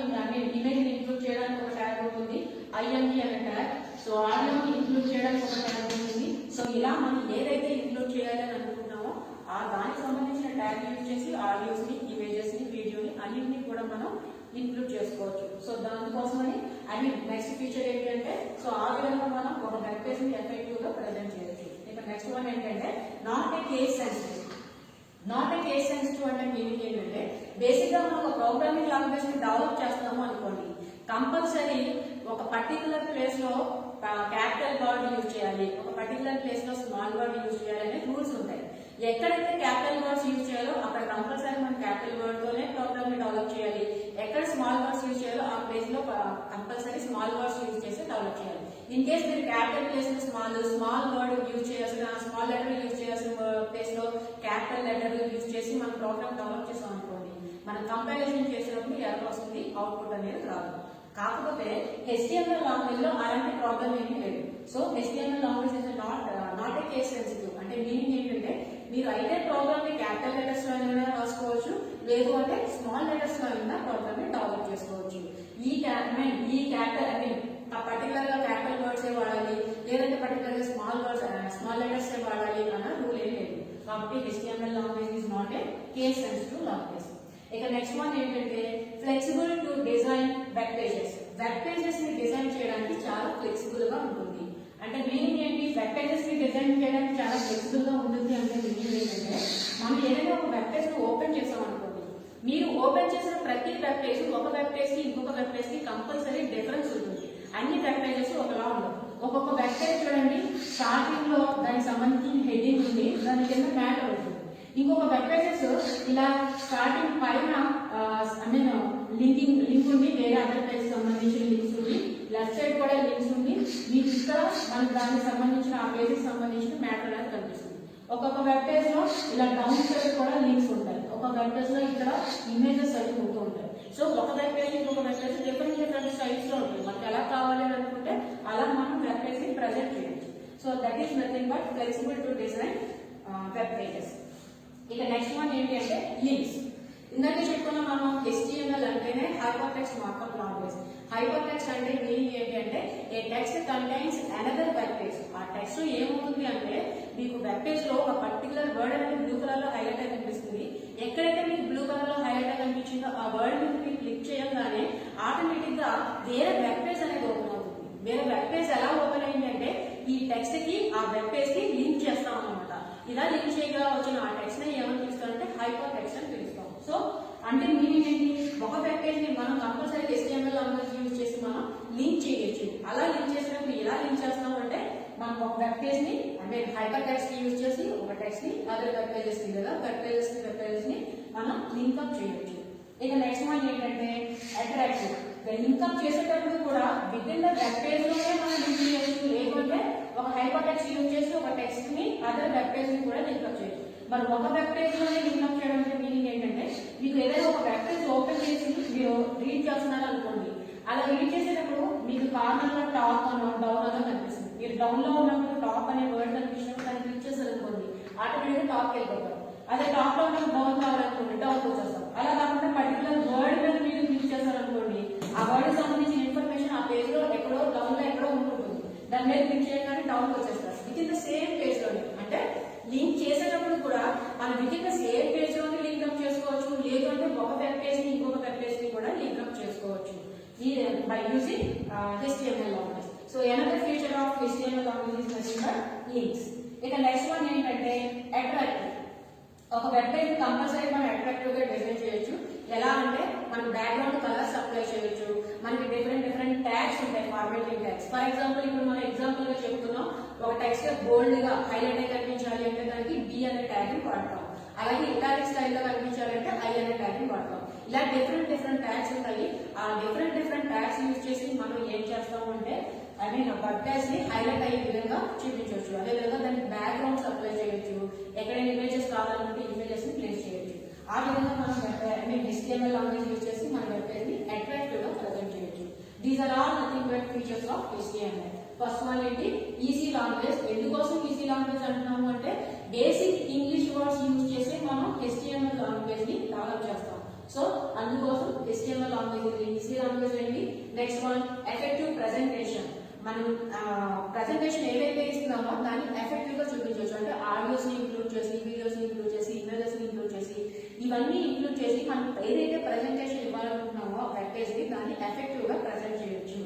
ఇమేజ్ ని ఇంక్లూడ్ చేయడానికి ఒక ట్యాగ్ ఉంటుంది, ఐఎంఈ అనే ట్యాగ్. సో ఆడియోని ఇంక్లూడ్ చేయడానికి ఒక ట్యాగ్ ఉంటుంది. సో ఇలా మనం ఏదైతే ఇంక్లూడ్ చేయాలి అని అనుకుంటున్నామో ఆ దానికి సంబంధించిన ట్యాగ్ యూజ్ చేసి ఆడియోస్ ని, ఇమేజెస్ ని, వీడియోని అన్నింటినీ కూడా మనం ఇంక్లూడ్ చేసుకోవచ్చు. సో దానికోసమని నెక్స్ట్ ఫీచర్ ఏంటి అంటే సో ఆ విధంగా మనం ఒక వెబ్ పేజ్ ని ఎఫెక్టివ్ గా ప్రజెంట్ చేయొచ్చు. ఇక నెక్స్ట్ వన్ ఏంటంటే not a case sensitive. Not a case sensitive అంటే మీనింగ్ ఏంటంటే బేసిక్ గా మనం ఒక ప్రోగ్రామింగ్ లాంగ్వేజ్ ని డెవలప్ చేస్తాము అనుకోండి, కంపల్సరీ ఒక పర్టికులర్ ప్లేస్ లో క్యాపిటల్ వర్డ్ యూజ్ చేయాలి, ఒక పర్టికులర్ ప్లేస్ లో స్మాల్ వర్డ్ యూజ్ చేయాలి అనే రూల్స్ ఉంటాయి. ఎక్కడైతే క్యాపిటల్ వర్డ్స్ యూజ్ చేయాలో అక్కడ కంపల్సరీ మనం క్యాపిటల్ వర్డ్ తోనే ప్రోగ్రామ్ ని డెవలప్ చేయాలి. ఎక్కడ స్మాల్ వర్డ్స్ యూజ్ చేయాలో ఆ ప్లేస్ లో కంపల్సరీ స్మాల్ వర్డ్స్ యూజ్ చేసి డెవలప్ చేయాలి. ఇన్ కేస్ మీరు క్యాపిటల్ ప్లేస్ లో స్మాల్ వర్డ్ యూజ్ చేయాల్సిన, స్మాల్ లెటర్ యూజ్ చేయాల్సిన ప్లేస్ లో క్యాపిటల్ లెటర్ యూజ్ చేసి మనం ప్రోగ్రామ్ డెవలప్ చేసాం అనుకోండి, మనం కంపారిజన్ చేసినప్పుడు ఎర్రర్ వస్తుంది, అవుట్పుట్ అనేది రాదు. కాకపోతే HTML లాంగ్వేజ్ లో అలాంటి ప్రాబ్లం ఏమీ లేదు. So HTML language is not a case sensitive అంటే మీనింగ్ ఏంటంటే మీరు అయితే ప్రోగ్రామ్ ని క్యాపిటల్ లెటర్స్ లో అయినా రాసుకోవచ్చు, లేదు అంటే స్మాల్ లెటర్స్ లో అయినా ప్రోగ్రామ్ ని డెవలప్ చేసుకోవచ్చు. ఈ క్యాపిటల్ పర్టికులర్ గా క్యాపిటల్ వర్డ్స్ ఏ వాడాలి, లేదంటే పర్టికులర్ గా స్మాల్ లెటర్స్ ఏ వాడాలి అన్న రూల్ ఏం లేదు. కాబట్టి HTML language is not a case sensitive language. ఇక నెక్స్ట్ వన్ ఏంటంటే flexible to design web pages. Web pages ని డిజైన్ చేయడానికి చాలా ఫ్లెక్సిబుల్ గా ఉంటుంది. అంటే మీనింగ్ ఏంటి, వెబ్ పేజెస్ ని డిజైన్ చేయడానికి చాలా ఫ్లెక్సిబుల్ గా ఉంటుంది అంటే మీనింగ్ ఏంటంటే మనం ఏదైనా ఒక వెబ్ పేజ్ ని ఓపెన్ చేసాం అనుకోండి, మీరు ఓపెన్ చేసిన ప్రతి వెబ్ పేజ్ ఒక వెబ్ పేజ్ కి ఇంకొక వెబ్ పేజ్ కి కంపల్సరీ డిఫరెన్స్ ఉంటుంది. అన్ని వెబ్ పేజెస్ ఒకలా ఉండవు. ఒక్కొక్క వెబ్ పేజ్ చూడండి, స్టార్టింగ్ లో దానికి సంబంధించిన హెడ్డింగ్ ఉంది, దాని కింద మ్యాటర్ ఉంటుంది. ఇంకొక వెబ్ పేజెస్ ఇలా స్టార్టింగ్ పైన లింక్ ఉంది, వేరే అదర్ పేజ్ సంబంధించిన లింక్స్ ఉంది, లెఫ్ట్ సైడ్ కూడా లింక్స్ ఉంది, మీకు ఇక్కడ మనకు దానికి సంబంధించిన ఆ పేజ్ కి సంబంధించిన మ్యాటర్ అనేది కనిపిస్తుంది. ఒక్కొక్క వెబ్ పేజ్ లో ఇలా డౌన్ సైడ్ కూడా లింక్స్ ఉంటాయి, ఒక వెబ్ పేజ్ లో ఇక్కడ ఇమేజెస్ అవి ఉంటూ ఉంటాయి. సో ఒక వెబ్ పేజ్ ఇంకొక వెబ్ పేజ్ డిఫరెంట్ స్టైల్స్ లో ఉంటుంది. మనకి ఎలా కావాలి అని అనుకుంటే అలా మనం వెబ్ పేజ్ ని ప్రజెంట్ చేయొచ్చు. So that is nothing but flexible to design web pages. ఇక నెక్స్ట్ వన్ ఏంటి అంటే లింక్స్. ఇందాక చెప్పుకున్న మనం HTML అంటేనే hyper text markup language. Hyper text అంటే మీనింగ్ ఏంటి అంటే a text contains another web page. ఆ టెక్స్ట్ ఏమవుతుంది అంటే మీకు వెబ్ పేజ్ లో ఒక పర్టికులర్ వర్డ్ అనేది బ్లూ కలర్ లో హైలైట్ అయి కనిపిస్తుంది. ఎక్కడైతే మీకు బ్లూ కలర్ లో హైలైట్ అయి కనిపించిందో ఆ వర్డ్ మీద మీరు క్లిక్ చేయగానే ఆటోమేటిక్ గా వేరే వెబ్ పేజ్ అనేది ఓపెన్ అవుతుంది. వేరే వెబ్ పేజ్ ఎలా ఓపెన్ అయింది అంటే ఈ టెక్స్ట్ కి ఆ వెబ్ పేజ్ కి లింక్ చేస్తాం అన్నమాట. ఇలా లింక్ చేయగా వచ్చిన ఆ టెక్స్ట్ ని ఏమని పిలుస్తారంటే హైపర్ టెక్స్ట్ అని పిలుస్తాం. సో అంటే మీనింగ్ ఏంటి, ఒక వెబ్ పేజ్ ని మనం కంపల్సరీ HTML లాంగ్వేజ్ యూజ్ చేసి మనం లింక్ చేయొచ్చు. అలా లింక్ చేసినప్పుడు ఎలా లింక్ చేస్తాం అంటే మనం ఒక వెబ్ పేజ్ ని హైపర్ టెక్స్ట్ యూజ్ చేసి ఒక టెక్స్ట్ ని అదర్ వెబ్ పేజెస్ ని లేదా వెబ్ పేజెస్ ని మనం లింక్ అప్ చేయొచ్చు. ఇక నెక్స్ట్ వన్ ఏంటంటే అట్రాక్టివ్. లింక్ అప్ చేసేటప్పుడు కూడా with in the web page లోనే మనం లింక్ చేయొచ్చు, లేకుంటే ఒక హైపర్ టెక్స్ట్ యూజ్ చేసి ఒక టెక్స్ట్ ని అదర్ వెబ్ పేజ్ ని కూడా లింక్ అప్ చేయొచ్చు. మరి ఒక వెబ్ పేజ్ లోనే లింక్ అప్ చేయడం అంటే మీనింగ్ ఏంటంటే మీకు ఏదైనా ఒక వెబ్ పేజ్ ఓపెన్ చేసి మీరు రీడ్ చేస్తున్నారు అనుకోండి, అలా రీడ్ చేసేటప్పుడు మీకు కార్నర్ లో టాప్ అనో డౌన్ అనో కనిపిస్తుంది. మీరు డౌన్ లో ఉన్నప్పుడు టాప్ అనే వర్డ్ కనిపించినప్పుడు దాన్ని క్లిక్ చేశారు అనుకోండి, ఆటోమేటిక్ టాప్ వెళ్ళిపోతారు. అదే టాప్ లో ఉన్నప్పుడు డౌన్ కావాలనుకోండి డౌన్ వచ్చేస్తాం. అలా కాకుండా పర్టికులర్ వర్డ్ మీద మీరు క్లిక్ చేశారు అనుకోండి, ఆ వర్డ్ సంబంధించిన ఇన్ఫర్మేషన్ ఆ పేజ్ లో ఎక్కడో డౌన్ లో ఎక్కడో ఉంటుంది, దాని మీద క్లిక్ చేయగానే డౌన్ వచ్చేస్తారు with in the same page లోనే. అంటే లింక్ చేసేటప్పుడు కూడా మనం with in the same page లోనే లింక్ అప్ చేసుకోవచ్చు, లేదు అంటే ఒక వెబ్ పేజ్ ని ఇంకొక వెబ్ పేజ్ ని కూడా లింక్ అప్ చేసుకోవచ్చు by using HTML language. So another feature of HTML language is nothing but links. ఇక నెక్స్ట్ వన్ ఏంటంటే అట్రాక్టివ్. ఒక వెబ్ పేజ్ కంపల్సరీ మనం అట్రాక్టివ్ గా డిజైన్ చేయొచ్చు. ఎలా అంటే మనం బ్యాక్గ్రౌండ్ కలర్స్ అప్లై చేయొచ్చు, మనకి డిఫరెంట్ ట్యాగ్స్ ఉంటాయి, ఫార్మాటింగ్ ట్యాగ్స్. ఫర్ ఎగ్జాంపుల్ ఇప్పుడు మనం ఎగ్జాంపుల్ గా చెప్తున్నాం, ఒక టెక్స్ట్ బోల్డ్ గా హైలైట్ అయి కనిపించాలి అంటే దానికి B అనే ట్యాగ్ ని వాడతాం. అలాగే ఇటాలిక్ స్టైల్ లో కనిపించాలంటే I అనే ట్యాగ్ ని వాడతాం. ఇలా డిఫరెంట్ ట్యాగ్స్ ఉంటాయి. ఆ డిఫరెంట్ ట్యాగ్స్ యూజ్ చేసి మనం ఏం చేస్తాము అంటే వెబ్ పేజ్ ని హైలైట్ అయ్యే విధంగా చూపించవచ్చు. అదే విధంగా దానికి బ్యాక్గ్రౌండ్స్ అప్లై చేయొచ్చు, ఎక్కడైనా ఇమేజెస్ కావాలనుకుంటే ఇమేజెస్ ని ప్లేస్ చేయొచ్చు. ఆ విధంగా మనం HTML లాంగ్వేజ్ యూజ్ చేసి మన వెబ్ పేజ్ ని అట్రాక్టివ్ గా ప్రజెంట్ చేయొచ్చు. These are all nothing but features of HTML. First one ఏంటి, ఈజీ లాంగ్వేజ్. ఎందుకోసం ఈజీ లాంగ్వేజ్ అంటున్నాము అంటే బేసిక్ ఇంగ్లీష్ వర్డ్స్ యూజ్ చేసి మనం HTML లాంగ్వేజ్ ని డెవలప్ చేస్తాం. సో అందుకోసం HTML లాంగ్వేజ్ ఈజీ లాంగ్వేజ్ ఏంటి. Next one effective presentation. మనం ప్రెజెంటేషన్ ఏదైతే ఇస్తున్నామో దాన్ని ఎఫెక్టివ్ గా చూపించవచ్చు. అంటే ఆడియోస్ ని ఇంక్లూడ్ చేసి, వీడియోస్ ని ఇంక్లూడ్ చేసి, ఇమేజెస్ ని ఇంక్లూడ్ చేసి, ఇవన్నీ ఇంక్లూడ్ చేసి మనం ఏదైతే ప్రెజెంటేషన్ ఇవ్వాలనుకుంటున్నామో వెబ్ పేజ్ ని దాన్ని ఎఫెక్టివ్ గా ప్రెజెంట్ చేయొచ్చు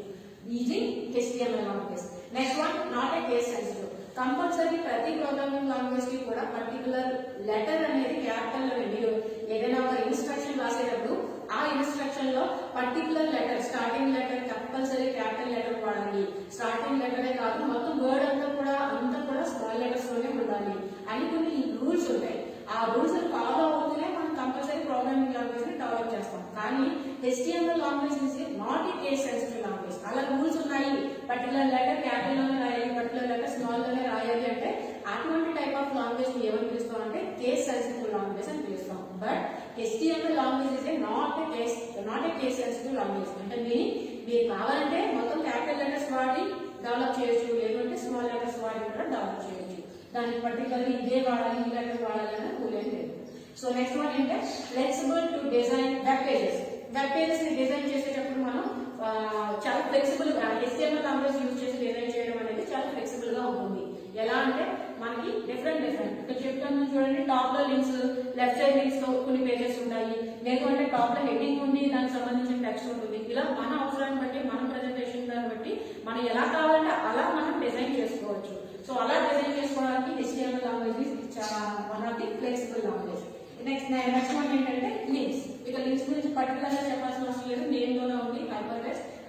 using HTML language. Next one not a case sensitive. Compulsory ప్రతి ప్రోగ్రామింగ్ లాంగ్వేజ్ కి కూడా పర్టికులర్ లెటర్ అనేది క్యాపిటల్ లో మీరు ఏదైనా ఒక ఇన్స్ట్రక్షన్ రాసేటప్పుడు ఆ ఇన్స్ట్రక్షన్ లో particular letter, starting letter compulsory capital letter వాడాలి. స్టార్టింగ్ లెటరే కాదు, మొత్తం వర్డ్ అంతా కూడా స్మాల్ లెటర్స్ లోనే ఉండాలి అని కొన్ని రూల్స్ ఉంటాయి. ఆ రూల్స్ ఫాలో అవుతూనే మనం కంపల్సరీ ప్రోగ్రామింగ్ లాంగ్వేజ్ ని డెవలప్ చేస్తాం. కానీ HTML language is not a case sensitive language. అలా రూల్స్ ఉన్నాయి, పర్టికులర్ లెటర్ క్యాపిటల్ లోనే రాయాలి, పర్టికులర్ లెటర్ స్మాల్ లోనే రాయాలి అంటే అటువంటి టైప్ ఆఫ్ లాంగ్వేజ్ ని ఏమని పిలుస్తాం అంటే కేస్ సెన్సిటివ్ లాంగ్వేజ్ అని పిలుస్తాం. But HTML language is not a case sensitive language. అంటే మీరు కావాలంటే మొత్తం క్యాపిటల్ లెటర్స్ వాడి డెవలప్ చేయొచ్చు, లేదంటే స్మాల్ లెటర్స్ వాడి కూడా డెవలప్ చేయొచ్చు. దానికి పర్టికులర్ ఇదే వాడాలి, ఈ లెటర్ వాడాలి అనే రూల్ ఏం లేదు. సో నెక్స్ట్ వన్ ఏంటంటే flexible to design web pages. Web pages ని డిజైన్ చేసేటప్పుడు మనం చాలా ఫ్లెక్సిబుల్ గా HTML లాంగ్వేజ్ యూజ్ చేసి డిజైన్ చేయడం అనేది చాలా ఫ్లెక్సిబుల్ గా ఉంటుంది. ఎలా అంటే మనకి డిఫరెంట్ ఇక్కడ చెప్తాను చూడండి. టాప్ లో లింక్స్, లెఫ్ట్ సైడ్ లింక్స్ తో కొన్ని పేజెస్ ఉంటాయి. లేదు అంటే టాప్ లో హెడ్డింగ్ ఉంది, దానికి సంబంధించిన టెక్స్ట్ ఉంటుంది. ఇలా మన అవసరాన్ని బట్టి, మన ప్రెజెంటేషన్ దాన్ని బట్టి మనం ఎలా కావాలంటే అలా మనం డిజైన్ చేసుకోవచ్చు. సో అలా డిజైన్ చేసుకోవడానికి HTML లాంగ్వేజ్ చాలా one of the flexible language. Next one ఏంటంటే లింక్స్. ఇక లింక్స్ గురించి పర్టికులర్ గా చెప్పాల్సిన అవసరం లేదు, నేమ్ లోనే ఉంది.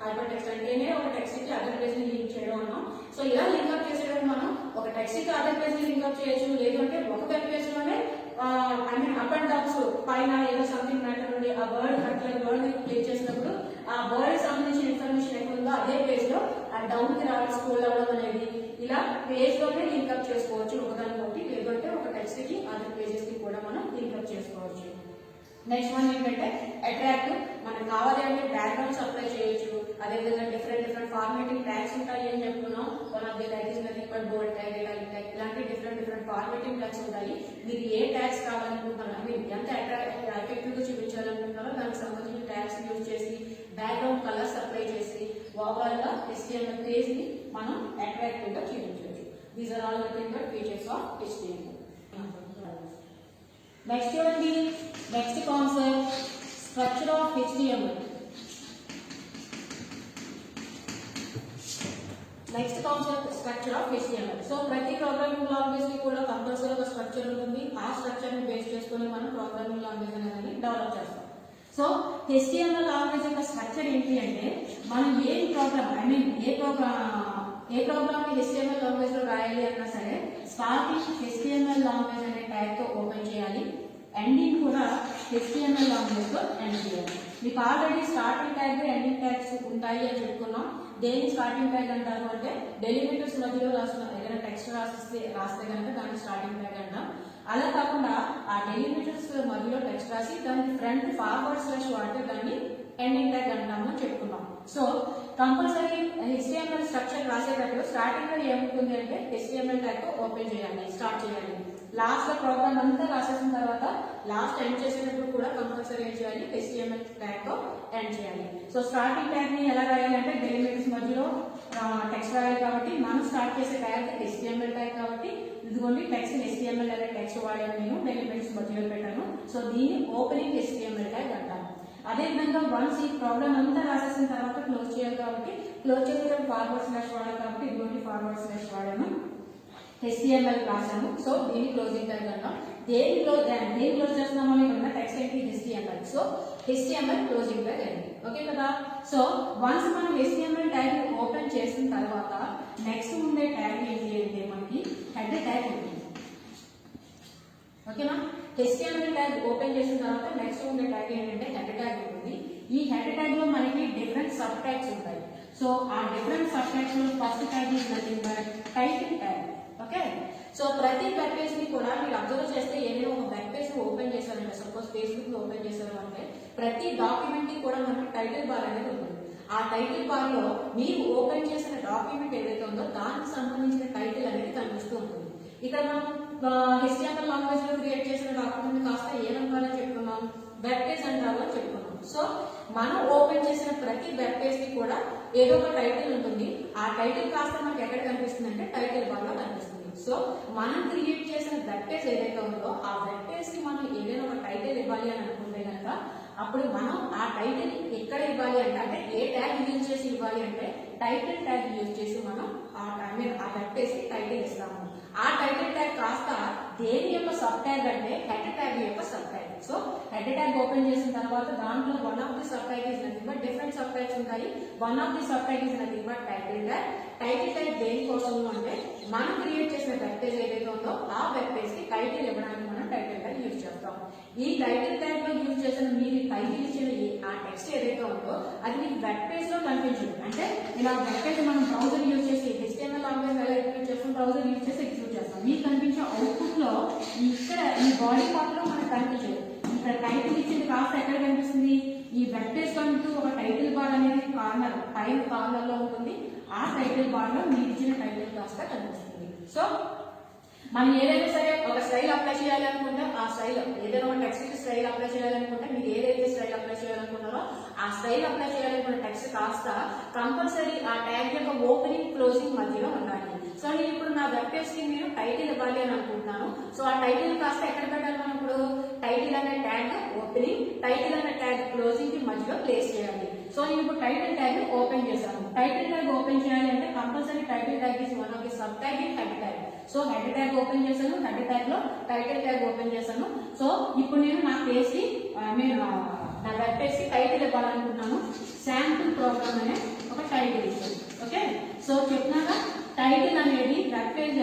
హైపర్ టెక్స్ట్ అంటేనే ఒక టెక్స్ట్ కి అదర్ పేజ్ ని లింక్ చేయడం అన్నాం. సో ఇలా లింక్ అప్ చేసేటప్పుడు మనం ఒక టెక్స్ట్ కి అదర్ పేజ్ ని లింక్ అప్ చేయొచ్చు. లేదు అంటే ఒక వెబ్ పేజ్ లోనే అప్ అండ్ డౌన్స్ పైన ఏదో సంథింగ్ మ్యాటర్ ఉండి ఆ వర్డ్ పర్టికులర్ వర్డ్ ని క్లిక్ చేసినప్పుడు ఆ వర్డ్ సంబంధించిన ఇన్ఫర్మేషన్ ఎక్కడ ఉందో అదే పేజ్ లో ఆ డౌన్ కి రావడం, స్క్రోల్ అవ్వడం అనేది ఇలా పేజ్ లోనే లింక్ అప్ చేసుకోవచ్చు ఒకదాని బట్టి. లేదంటే ఒక టెక్స్ట్ కి అదర్ పేజెస్ కి కూడా మనం లింక్ అప్ చేసుకోవచ్చు. నెక్స్ట్ వన్ ఏంటంటే అట్రాక్టివ్. మనకు కావాలి అంటే బ్యాక్గ్రౌండ్స్ అప్లై చేయొచ్చు. అదేవిధంగా డిఫరెంట్ ఫార్మేటింగ్ ట్యాగ్స్ ఉంటాయి అని చెప్పుకున్నాం. One of the tag is nothing but bold tag, italic tag, ఇలాంటి డిఫరెంట్ ఫార్మేటింగ్ ట్యాగ్స్ ఉంటాయి. మీరు ఏ ట్యాగ్స్ కావాలనుకుంటున్నారో, ఐ మీన్ ఎంత ఎఫెక్టివ్ గా చూపించాలనుకుంటున్నారో దానికి సంబంధించిన ట్యాగ్స్ యూజ్ చేసి బ్యాక్గ్రౌండ్ కలర్స్ అప్లై చేసి ఓవరాల్ గా HTML పేజ్ ని మనం అట్రాక్టివ్ గా చూపించవచ్చు. These are all nothing but features of HTML. Next చూడండి, next concept structure of HTML. Next concept structure of HTML. So ప్రతి ప్రోగ్రామింగ్ లాంగ్వేజ్ కి కూడా కంపల్సరీ ఒక స్ట్రక్చర్ ఉంటుంది. ఆ స్ట్రక్చర్ ని బేస్ చేసుకుని మనం ప్రోగ్రామింగ్ లాంగ్వేజ్ అనేది డెవలప్ చేస్తాం. సో HTML లాంగ్వేజ్ యొక్క స్ట్రక్చర్ ఏంటి అంటే మనం ఏ ప్రోగ్రామ్, ఐ మీన్ ఏ ప్రోగ్రామ్ ని HTML లాంగ్వేజ్ లో రాయాలి అన్నా సరే స్టార్టింగ్ HTML లాంగ్వేజ్ అనే ట్యాగ్ తో ఓపెన్ చేయాలి, ఎండింగ్ కూడా HTML లాంగ్వేజ్ తో ఎండ్ చేయాలి. మీకు already starting tag, ending tags ఉంటాయి అని చెప్పుకున్నాం. దేని స్టార్టింగ్ ట్యాగ్ అంటారు అంటే డెలిమిటర్స్ మధ్యలో రాసిన ఏదైనా టెక్స్ట్ రాస్తే కనుక దాన్ని స్టార్టింగ్ ట్యాగ్ అంటాం. అలా కాకుండా ఆ డెలిమిటర్స్ మధ్యలో టెక్స్ట్ రాసి దానికి ఫ్రంట్ ఫార్వర్డ్ స్లాష్ వాడితే దాన్ని ఎండింగ్ ట్యాగ్ అంటాము అని చెప్పుకున్నాం. సో కంపల్సరీ HTML స్ట్రక్చర్ రాసేటప్పుడు స్టార్టింగ్ లో ఏముంటుంది అంటే HTML ట్యాగ్ ఓపెన్ చేయాలి, స్టార్ట్ చేయాలి. లాస్ట్ లో ప్రోగ్రామ్ అంతా రాసేసిన తర్వాత లాస్ట్ ఎండ్ చేసేటప్పుడు కూడా కంపల్సరీ ఏం చేయాలి, HTML ట్యాగ్ తో ఎండ్ చేయాలి. సో స్టార్టింగ్ ట్యాగ్ ని ఎలా రాయాలంటే డెలిమిటర్స్ మధ్యలో టెక్స్ట్ రాయాలి కాబట్టి మనం స్టార్ట్ చేసే ట్యాగ్ HTML ట్యాగ్ కాబట్టి ఇదిగోండి టెక్స్ట్ HTML అనే టెక్స్ట్ వాడాను నేను, డెలిమిటర్స్ మధ్యలో పెట్టాను. సో దీన్ని ఓపెనింగ్ HTML ట్యాగ్ అంటాను. అదేవిధంగా వన్స్ ఈ ప్రోగ్రామ్ అంతా రాసేసిన తర్వాత క్లోజ్ చేయాలి కాబట్టి క్లోజ్ చేసేటప్పుడు ఫార్వర్డ్ స్లాష్ వాడాలి కాబట్టి ఇదిగోండి ఫార్వర్డ్ స్లాష్ వాడాను, HTML రాశాను. సో దీన్ని క్లోజింగ్ ట్యాగ్ అంటాం. దేని క్లోజ్ చేస్తున్నామని ఇక్కడ టెక్స్ట్ ఏంటి HTML. So HTML closing tag అయింది. ఓకే కదా. సో వన్స్ మనం HTML ట్యాగ్ ఓపెన్ చేసిన తర్వాత నెక్స్ట్ ఉండే ట్యాగ్ ఏంటి అంటే మనకి హెడ్ ట్యాగ్ ఉంటుంది. ఓకేనా. HTML ట్యాగ్ ఓపెన్ చేసిన తర్వాత నెక్స్ట్ ఉండే ట్యాగ్ ఏంటంటే హెడ్ ట్యాగ్ ఉంటుంది. ఈ హెడ్ ట్యాగ్ లో మనకి డిఫరెంట్ సబ్ ట్యాగ్స్ ఉంటాయి. సో ఆ డిఫరెంట్ సబ్ ట్యాగ్స్ లో first tag is nothing but title tag. Okay. So ప్రతి వెబ్ పేజ్ ని కూడా మీరు అబ్జర్వ్ చేస్తే ఏదైనా ఒక వెబ్ పేజ్ ఓపెన్ చేశారంటే, సపోజ్ ఫేస్బుక్ ని ఓపెన్ చేశారు అంటే ప్రతి డాక్యుమెంట్ కి కూడా మనకి టైటిల్ బార్ అనేది ఉంటుంది. ఆ టైటిల్ బార్ లో మీరు ఓపెన్ చేసిన డాక్యుమెంట్ ఏదైతే ఉందో దానికి సంబంధించిన టైటిల్ అనేది కనిపిస్తూ ఉంటుంది. ఇక్కడ మనం HTML లాంగ్వేజ్ లో క్రియేట్ చేసిన డాక్యుమెంట్ కాస్త ఏమనుకోవాలో చెప్పుకున్నాం, వెబ్ పేజ్ అంటారు అని చెప్పుకున్నాం. సో మనం ఓపెన్ చేసిన ప్రతి వెబ్ పేజ్ కి కూడా ఏదో ఒక టైటిల్ ఉంటుంది. ఆ టైటిల్ కాస్త మనకి ఎక్కడ కనిపిస్తుంది అంటే టైటిల్ బార్ లో కనిపిస్తుంది. సో మనం క్రియేట్ చేసిన వెబ్ పేజ్ ఏదైతే ఉందో ఆ వెబ్ పేజ్ కి మనం ఏదైనా ఒక టైటిల్ ఇవ్వాలి అని అనుకుంటే కనుక అప్పుడు మనం ఆ టైటిల్ ఎక్కడ ఇవ్వాలి అంటే ఏ ట్యాగ్ యూజ్ చేసి ఇవ్వాలి అంటే టైటిల్ ట్యాగ్ యూజ్ చేసి మనం ఆ వెబ్ పేజ్ కి టైటిల్ ఇస్తాము. ఆ టైటిల్ ట్యాగ్ కాస్త దేని యొక్క సబ్ ట్యాగ్ అంటే హెడ్ ట్యాగ్ యొక్క sub tag. So head tag open చేసిన తర్వాత దాంట్లో one of the sub tag is nothing but different sub tags ఉంటాయి. One of the sub tag is nothing but title tag. Title tag దేనికోసం అంటే మనం క్రియేట్ చేసిన వెబ్ పేజ్ ఏదైతే ఉందో ఆ వెబ్ పేజ్ కి టైటిల్ ఇవ్వడానికి మనం టైటిల్ ట్యాగ్ యూజ్ చేస్తాం. ఈ టైటిల్ ట్యాగ్ లో యూజ్ చేసిన మీరు టైటిల్ ఇచ్చిన ఆ టెక్స్ట్ ఏదైతే ఉందో అది మీకు వెబ్ పేజ్ లో కనిపించదు. అంటే ఇలా వెబ్ పేజ్ మనం బ్రౌజర్ యూజ్ చేసి HTML లాంగ్వేజ్ ఎలా ఎగ్జిక్యూట్ చేస్తాం, బ్రౌజర్ యూజ్ చేసి ఎగ్జిక్యూట్ చేస్తాం. మీకు కనిపించే అవుట్పుట్ లో ఇక్కడ ఈ బాడీ పార్ట్ లో మనకు కనిపించదు. ఇక్కడ టైటిల్ ఇచ్చింది కాస్త ఎక్కడ కనిపిస్తుంది, ఈ వెబ్ పేజ్ కంటూ ఒక టైటిల్ బార్ అనేది కార్నర్ పైన కార్నర్ లో ఉంటుంది. ఆ టైటిల్ బార్ లో మీరు ఇచ్చిన టైటిల్ కాస్త కనిపిస్తుంది. సో మనం ఏదైనా సరే ఒక స్టైల్ అప్లై చేయాలి అనుకుంటే ఆ స్టైల్ ఏదైనా ఒక టెక్స్ట్ స్టైల్ అప్లై చేయాలనుకుంటే మీరు ఏదైతే స్టైల్ అప్లై చేయాలనుకుంటారో ఆ స్టైల్ అప్లై చేయాలనుకున్న టెక్స్ట్ కాస్త కంపల్సరీ ఆ ట్యాగ్ యొక్క ఓపెనింగ్ క్లోజింగ్ మధ్యలో ఉండాలి. సో నేను ఇప్పుడు నా వెబ్ పేజ్ కి నేను టైటిల్ ఇవ్వాలి అని అనుకుంటున్నాను. సో ఆ టైటిల్ కాస్త ఎక్కడ పెట్టాలి మనం ఇప్పుడు టైటిల్ అనే ట్యాగ్ ఓపెనింగ్, టైటిల్ అనే ట్యాగ్ క్లోజింగ్ కి మధ్యలో ప్లేస్ చేయాలి. సో నేను ఇప్పుడు టైటిల్ ట్యాగ్ ఓపెన్ చేశాను. టైటిల్ ట్యాగ్ ఓపెన్ చేయాలి అంటే compulsory title tag is one of the sub tag in head tag. So head tag open చేశాను, హెడ్ ట్యాగ్ లో టైటిల్ ట్యాగ్ ఓపెన్ చేశాను. సో ఇప్పుడు నేను నా పేజ్ కి నా వెబ్ పేజ్ కి టైటిల్ ఇవ్వాలనుకున్నాను. శాంపుల్ ప్రోగ్రామ్ అనే ఒక టైటిల్ ఇచ్చాను. ఓకే, సో చెప్పినాక టైటిల్ అనేది వెబ్ పేజ్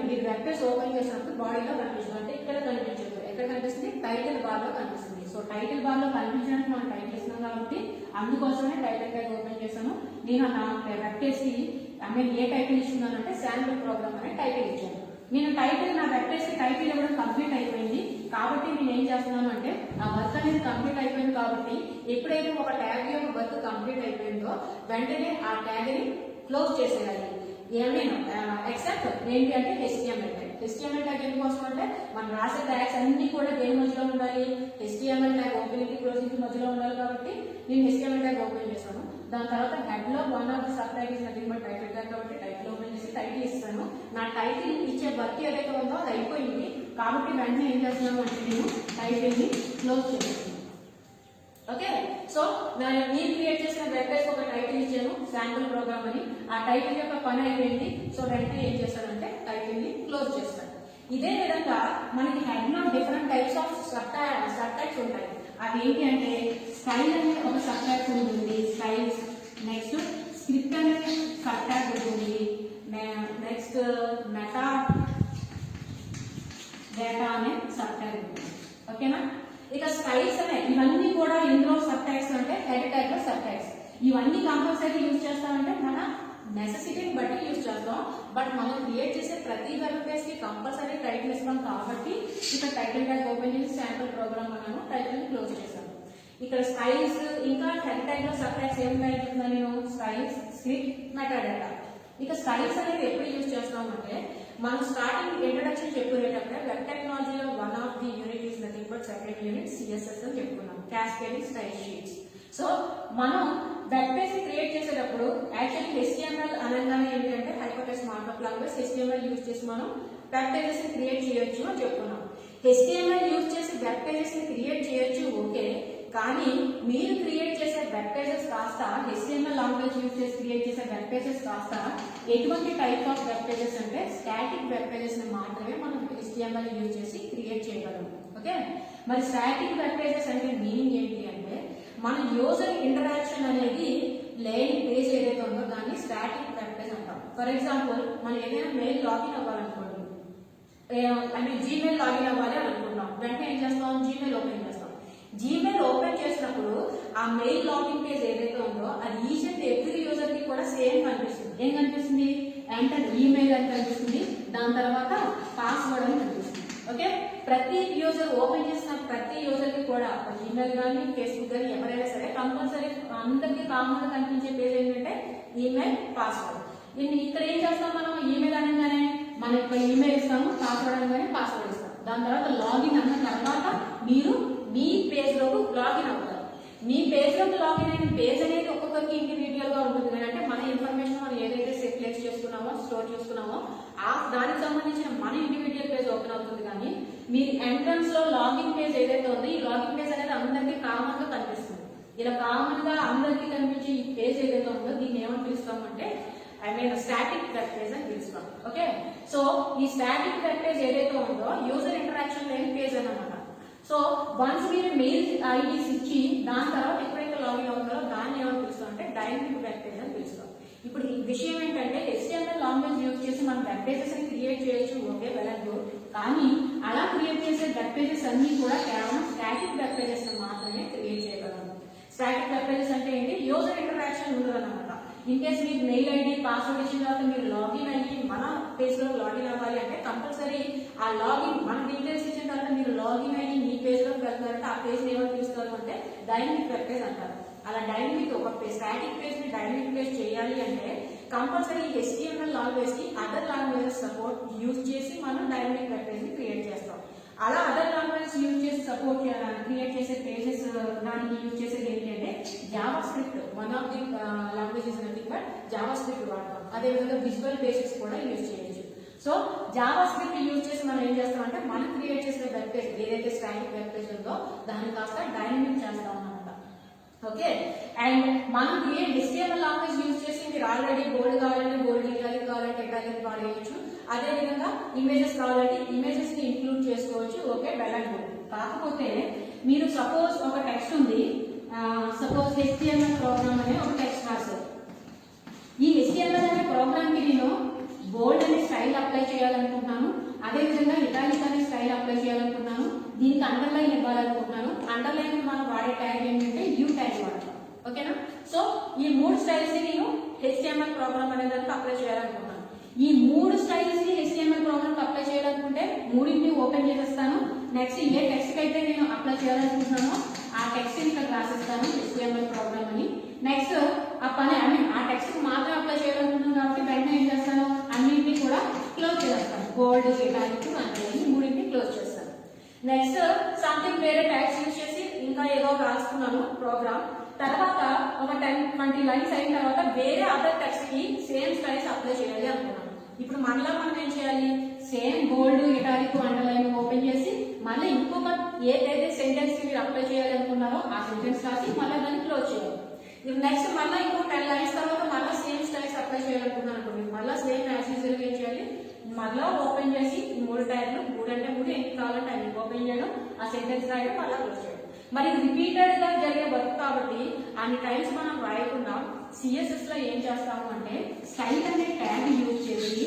మీరు వెబ్ పేజ్ ఓపెన్ చేసినప్పుడు బాడీలో కనిపిస్తుంది. అంటే ఇక్కడ కనిపించదు, ఎక్కడ కనిపిస్తుంది టైటిల్ బార్ లో కనిపిస్తుంది. సో టైటిల్ బార్ లో కనిపించడానికి మనం టైటిల్ ఇస్తున్నాం కాబట్టి అందుకోసమే టైటిల్ ట్యాగ్ ఓపెన్ చేశాను. నేను నా వెబ్ పేజ్ కి ఏ టైటిల్ ఇస్తున్నాను అంటే శాంపుల్ ప్రోగ్రామ్ అనే టైటిల్ ఇచ్చాను. నేను టైటిల్ నా వెబ్ పేజ్ కి టైటిల్ ఇవ్వడం కంప్లీట్ అయిపోయింది కాబట్టి నేను ఏం చేస్తున్నాను అంటే ఆ వర్క్ అనేది కంప్లీట్ అయిపోయింది కాబట్టి ఎప్పుడైతే ఒక ట్యాగ్ యొక్క వర్క్ కంప్లీట్ అయిపోయిందో వెంటనే ఆ ట్యాగ్ ని క్లోజ్ చేసేయాలి. ఎక్సెప్ట్ ఏంటి అంటే HTML ట్యాగ్. HTML ట్యాగ్ ఎందుకోసం అంటే మనం రాసే ట్యాగ్స్ అన్ని కూడా దేని మధ్యలో ఉండాలి, HTML ట్యాగ్ ఓపెనింగ్ క్లోజింగ్ మధ్యలో ఉండాలి కాబట్టి నేను HTML ట్యాగ్ ఓపెన్ చేశాను. దాని తర్వాత హెడ్ లో one of the sub tag is nothing but title tag కాబట్టి టైటిల్ ఓపెన్ చేసి టైటిల్ ఇస్తాను. నా టైటిల్ ఇచ్చే వర్క్ ఏదైతే ఉందో అది అయిపోయింది కాబట్టి వెంటనే ఏం చేస్తున్నాను అంటే నేను టైటిల్ ని క్లోజ్ చేస్తున్నాను. ఓకే, సో నేను క్రియేట్ చేసిన వెబ్ పేజ్ ఒక టైటిల్ ఇచ్చాను శాంపుల్ ప్రోగ్రామ్ అని. ఆ టైటిల్ యొక్క పని అయిపోయింది. సో వెంటనే ఏం చేస్తానంటే టైటిల్ ని క్లోజ్ చేస్తాను. ఇదే విధంగా మనకి హెడ్ లో different types of sub tags ఉంటాయి. అవి ఏంటి అంటే స్టైల్ అనే ఒక సబ్ ట్యాగ్ ఉంటుంది, స్టైల్స్. నెక్స్ట్ స్క్రిప్ట్ అనే సబ్ ట్యాగ్ ఉంటుంది. నెక్స్ట్ మెటా డేటా అనే సబ్ ట్యాగ్ ఉంటుంది. ఓకేనా, ఇక స్టైల్స్ అనే ఇవన్నీ కూడా ఇందులో సబ్ ట్యాగ్స్ అంటే హెడ్ ట్యాగ్ లో సబ్ ట్యాగ్స్. ఇవన్నీ కంపల్సరీ యూజ్ చేస్తామంటే మన నెసెసిటీని బట్టి యూజ్ చేస్తాం. బట్ మనం క్రియేట్ చేసే ప్రతి వెబ్ పేజ్ కి కంపల్సరీ టైటిల్ ఇస్తాం కాబట్టి ఇక్కడ టైటిల్ ట్యాగ్ ఓపెన్ చేసి శాంపుల్ ప్రోగ్రామ్ అన్నాను, టైటిల్ ని క్లోజ్ చేశాను. ఇక్కడ స్టైల్స్ ఇంకా హెడ్ ట్యాగ్ లో సబ్ ట్యాగ్స్ ఏం టైటిల్ నేను స్టైల్స్, స్క్రిప్ట్, మెటా డేటా. ఇక స్టైల్స్ అనేది ఎప్పుడు యూజ్ చేస్తామంటే మనం స్టార్టింగ్ ఇంట్రడక్షన్ చెప్పుకునేటప్పుడే వెబ్ టెక్నాలజీలో one of the unit is nothing but second unit CSS అని చెప్పుకున్నాం, క్యాస్కేడింగ్ స్టైల్ షీట్స్. సో మనం వెబ్ పేజ్ క్రియేట్ చేసేటప్పుడు యాక్చువల్లీ HTML అనగానే ఏంటంటే hypertext markup language HTML use చేసి మనం వెబ్ పేజెస్ క్రియేట్ చేయొచ్చు అని చెప్పుకున్నాం. HTML యూజ్ చేసి వెబ్ పేజెస్ క్రియేట్ చేయొచ్చు, ఓకే. కానీ మీరు క్రియేట్ చేసే వెబ్ పేజెస్ కాస్త HTML లాంగ్వేజ్ యూజ్ చేసి క్రియేట్ చేసే వెబ్ పేజెస్ కాస్త ఎటువంటి టైప్ ఆఫ్ వెబ్ పేజెస్ అంటే స్టాటిక్ వెబ్ పేజెస్ ని మాత్రమే మనం HTML యూజ్ చేసి క్రియేట్ చేయగలం. ఓకే, మరి స్టాటిక్ వెబ్ పేజెస్ అంటే మీనింగ్ ఏంటి అంటే మన యూజర్ ఇంటరాక్షన్ అనేది లేని పేజ్ ఏదైతే ఉందో దాన్ని స్టాటిక్ వెబ్ పేజ్ అంటాం. ఫర్ ఎగ్జాంపుల్ మనం ఏదైనా మెయిల్ లాగిన్ అవ్వాలనుకోండి, అంటే జీమెయిల్ లాగిన్ అవ్వాలి అని అనుకుంటాం. వెంటనే ఏం చేస్తాం, జీమెయిల్ ఓపెన్ చేస్తాం. జీమెయిల్ ఓపెన్ చేసినప్పుడు ఆ మెయిల్ లాగిన్ పేజ్ ఏదైతే ఉందో అది ఈచ్ అండ్ ఎవ్రీ యూజర్ కి కూడా సేమ్ కనిపిస్తుంది. ఏం కనిపిస్తుంది, ఎంటర్ ఈమెయిల్ అని కనిపిస్తుంది, దాని తర్వాత పాస్వర్డ్ అని కనిపిస్తుంది. ఓకే, ప్రతి యూజర్ ఓపెన్ చేసిన ప్రతి యూజర్ కి కూడా ఈమెయిల్ కానీ ఫేస్బుక్ కానీ ఎవరైనా సరే కంపల్సరీ అందరికి కామన్ గా కనిపించే పేజ్ ఏంటంటే ఈమెయిల్, పాస్వర్డ్. ఇక్కడ ఏం చేస్తాం, మనం ఈమెయిల్ అనగానే మన యొక్క ఈమెయిల్ ఇస్తాము, పాస్వర్డ్ అనగానే పాస్వర్డ్ ఇస్తాం. దాని తర్వాత లాగిన్ అన్న తర్వాత మీరు మీ పేజ్ లోకి లాగిన్ అవుతారు. మీ పేజ్ లోకి లాగిన్ అయిన పేజ్ అనేది ఒక్కొక్కరికి ఇండివిజువల్ గా ఉంటుంది. అంటే మన ఇన్ఫర్మేషన్ మనం ఏదైతే ప్లేస్ చేసుకున్నామో, స్టోర్ చేసుకున్నామో దానికి సంబంధించిన మన ఇండివిజువల్ పేజ్ ఓపెన్ అవుతుంది. కానీ మీరు ఎంట్రన్స్ లో లాగిన్ పేజ్ ఏదైతే ఉందో ఈ లాగిన్ పేజ్ అనేది అందరికీ కామన్ గా కనిపిస్తుంది. ఇలా కామన్ గా అందరికీ కనిపించే ఈ పేజ్ ఏదైతే ఉందో దీన్ని ఏమని పిలుస్తామంటే స్టాటిక్ వెబ్ పేజ్ అని పిలుస్తాం. ఓకే, సో ఈ స్టాటిక్ వెబ్ పేజ్ ఏదైతే ఉందో యూజర్ ఇంటరాక్షన్ లేని పేజ్ అన్నమాట. సో వన్స్ మీరు మెయిల్ ఐడీస్ ఇచ్చి దాని తర్వాత ఎప్పుడైతే లాగిన్ అవుతారో దాన్ని ఏమని పిలుస్తాం అంటే డైనమిక్ వెబ్ పేజ్ అని పిలుస్తాం. ఇప్పుడు ఈ విషయం ఏంటంటే HTML లాంగ్వేజ్ యూజ్ చేసి మనం వెబ్ పేజెస్ ని క్రియేట్ చేయొచ్చు. Okay, well and good. కానీ అలా క్రియేట్ చేసే వెబ్ పేజెస్ అన్ని కూడా కేవలం స్టాటిక్ వెబ్ పేజెస్ మాత్రమే క్రియేట్ చేయగలము. స్టాటిక్ వెబ్ పేజెస్ అంటే ఏంటి? యూజర్ ఇంటరాక్షన్ ఉండదు అన్నమాట. ఇన్ కేస్ మీరు మెయిల్ ఐడి పాస్వర్డ్ ఇచ్చిన తర్వాత మీరు లాగిన్ అయ్యి మన పేజ్ లో లాగిన్ అవ్వాలి అంటే కంపల్సరీ ఆ లాగిన్ మన డీటెయిల్స్ ఇచ్చిన తర్వాత మీరు లాగిన్ అయ్యి మీ పేజ్ లోకి వెళ్తారంటే ఆ పేజ్ ఏమని పిలుస్తారు అంటే డైనమిక్ వెబ్ పేజ్ అంటారు. అలా డైనమిక్ ఒక స్టాటిక్ పేజ్ ని డైనమిక్ పేజ్ చేయాలి అంటే కంపల్సరీ HTML లాంగ్వేజ్ కి అదర్ లాంగ్వేజెస్ సపోర్ట్ యూజ్ చేసి మనం డైనమిక్ వెబ్ పేజ్ ని క్రియేట్ చేస్తాం. అలా అదర్ లాంగ్వేజెస్ యూజ్ చేసి సపోర్ట్ క్రియేట్ చేసే పేజెస్ దానికి యూజ్ చేసేది ఏంటి అంటే Java script. One of the languages nothing but Java script వాడతాం. అదేవిధంగా విజువల్ బేసిక్స్ కూడా యూజ్ చేయొచ్చు. సో జావా స్క్రిప్ట్ యూజ్ చేసి మనం ఏం చేస్తాం అంటే మనం క్రియేట్ చేసిన వెబ్ పేజ్ ఏదైతే స్టాటిక్ వెబ్ పేజ్ ఉందో దాన్ని కాస్త డైనమిక్ చేస్తాం అన్నమాట. ఓకే, అండ్ మనం HTML లాంగ్వేజ్ యూజ్ చేసి మీరు ఆల్రెడీ బోల్డ్ కావాలంటే బోల్డ్, ఇటాలిక్ కావాలంటే ఇటాలిక్ వాడేయచ్చు. అదే విధంగా ఇమేజెస్ కావాలంటే ఇమేజెస్ ని ఇంక్లూడ్ చేసుకోవచ్చు. Okay, well and good. కాకపోతే మీరు సపోజ్ ఒక టెక్స్ట్ ఉంది, సపోజ్ HTML ప్రోగ్రామ్ అనే ఒక టెక్స్ట్ రాశారు. ఈ HTML అనే ప్రోగ్రామ్ కి నేను బోల్డ్ అనే స్టైల్ అప్లై చేయాలనుకుంటున్నాను, అదేవిధంగా ఇటాలిక్ అనే స్టైల్ అప్లై చేయాలనుకుంటున్నాను, దీనికి అండర్లైన్ ఇవ్వాలనుకుంటున్నాను. అండర్లైన్ మనం వాడే ట్యాగ్ ఏంటంటే యూ ట్యాగ్ వాడతాం. ఓకేనా? సో ఈ 3 స్టైల్స్ ని నేను HTML ప్రోగ్రామ్ అనే దానికి అప్లై చేయాలనుకుంటున్నాను. ఈ 3 స్టైల్స్ ని HTML ప్రోగ్రామ్ కి అప్లై చేయాలనుకుంటే మూడింటిని ఓపెన్ చేసేస్తాను. నెక్స్ట్ ఏ టెక్స్ట్ అయితే నేను అప్లై చేయాలనుకుంటున్నానో ఆ టెక్స్ట్ ని ఇక్కడ రాసిస్తాను HTML ప్రోగ్రామ్ అని. నెక్స్ట్ ఆ పని ఆ టెక్స్ట్ మాత్రం అప్లై చేయాలనుకుంటున్నాను కాబట్టి వెంటనే ఏం చేస్తాను, అన్నింటినీ కూడా క్లోజ్ చేస్తాను. బోల్డ్, ఇటాలిక్, అండర్లైన్ మూడింటిని క్లోజ్ చేస్తాను. నెక్స్ట్ సంథింగ్ వేరే ట్యాగ్స్ యూజ్ చేసి ఇంకా ఏదో రాసుకున్నాను ప్రోగ్రామ్. తర్వాత ఒక 10-20 లైన్స్ అయిన తర్వాత వేరే అదర్ టెక్స్ట్ కి సేమ్ స్టైల్స్ అప్లై చేయాలి అనుకున్నాను. ఇప్పుడు మళ్ళీ మనం ఏం చేయాలి, సేమ్ బోల్డ్, ఇటాలిక్, అండర్లైన్ ఓపెన్ చేసి మళ్ళీ ఇంకొక ఏదైతే సెంటెన్స్ కి మీరు అప్లై చేయాలి అనుకున్నారో ఆ సెంటెన్స్ రాసి మళ్ళీ దాన్ని క్లోజ్ చేయాలి. నెక్స్ట్ మళ్ళీ ఇంకో 10 లైన్స్ తర్వాత మళ్ళీ సేమ్ స్టైల్స్ అప్లై చేయాలనుకున్నాను అనుకోండి, మళ్ళీ సేమ్ యాజ్ యూజువల్ ఏం చేయాలి, మళ్ళీ ఓపెన్ చేసి 3 ట్యాగ్లు 3 అంటే 3 ఎన్ని కావాలంటే అన్ని ఓపెన్ చేయడం, ఆ సెంటెన్స్ రాయడం, మళ్ళీ క్లోజ్ చేయడం. మరి రిపీటెడ్ గా జరిగే వర్క్ కాబట్టి అన్ని టైమ్స్ మనం రాయకుండా CSS లో ఏం చేస్తాము అంటే స్టైల్ అనే ట్యాగ్ యూజ్ చేసి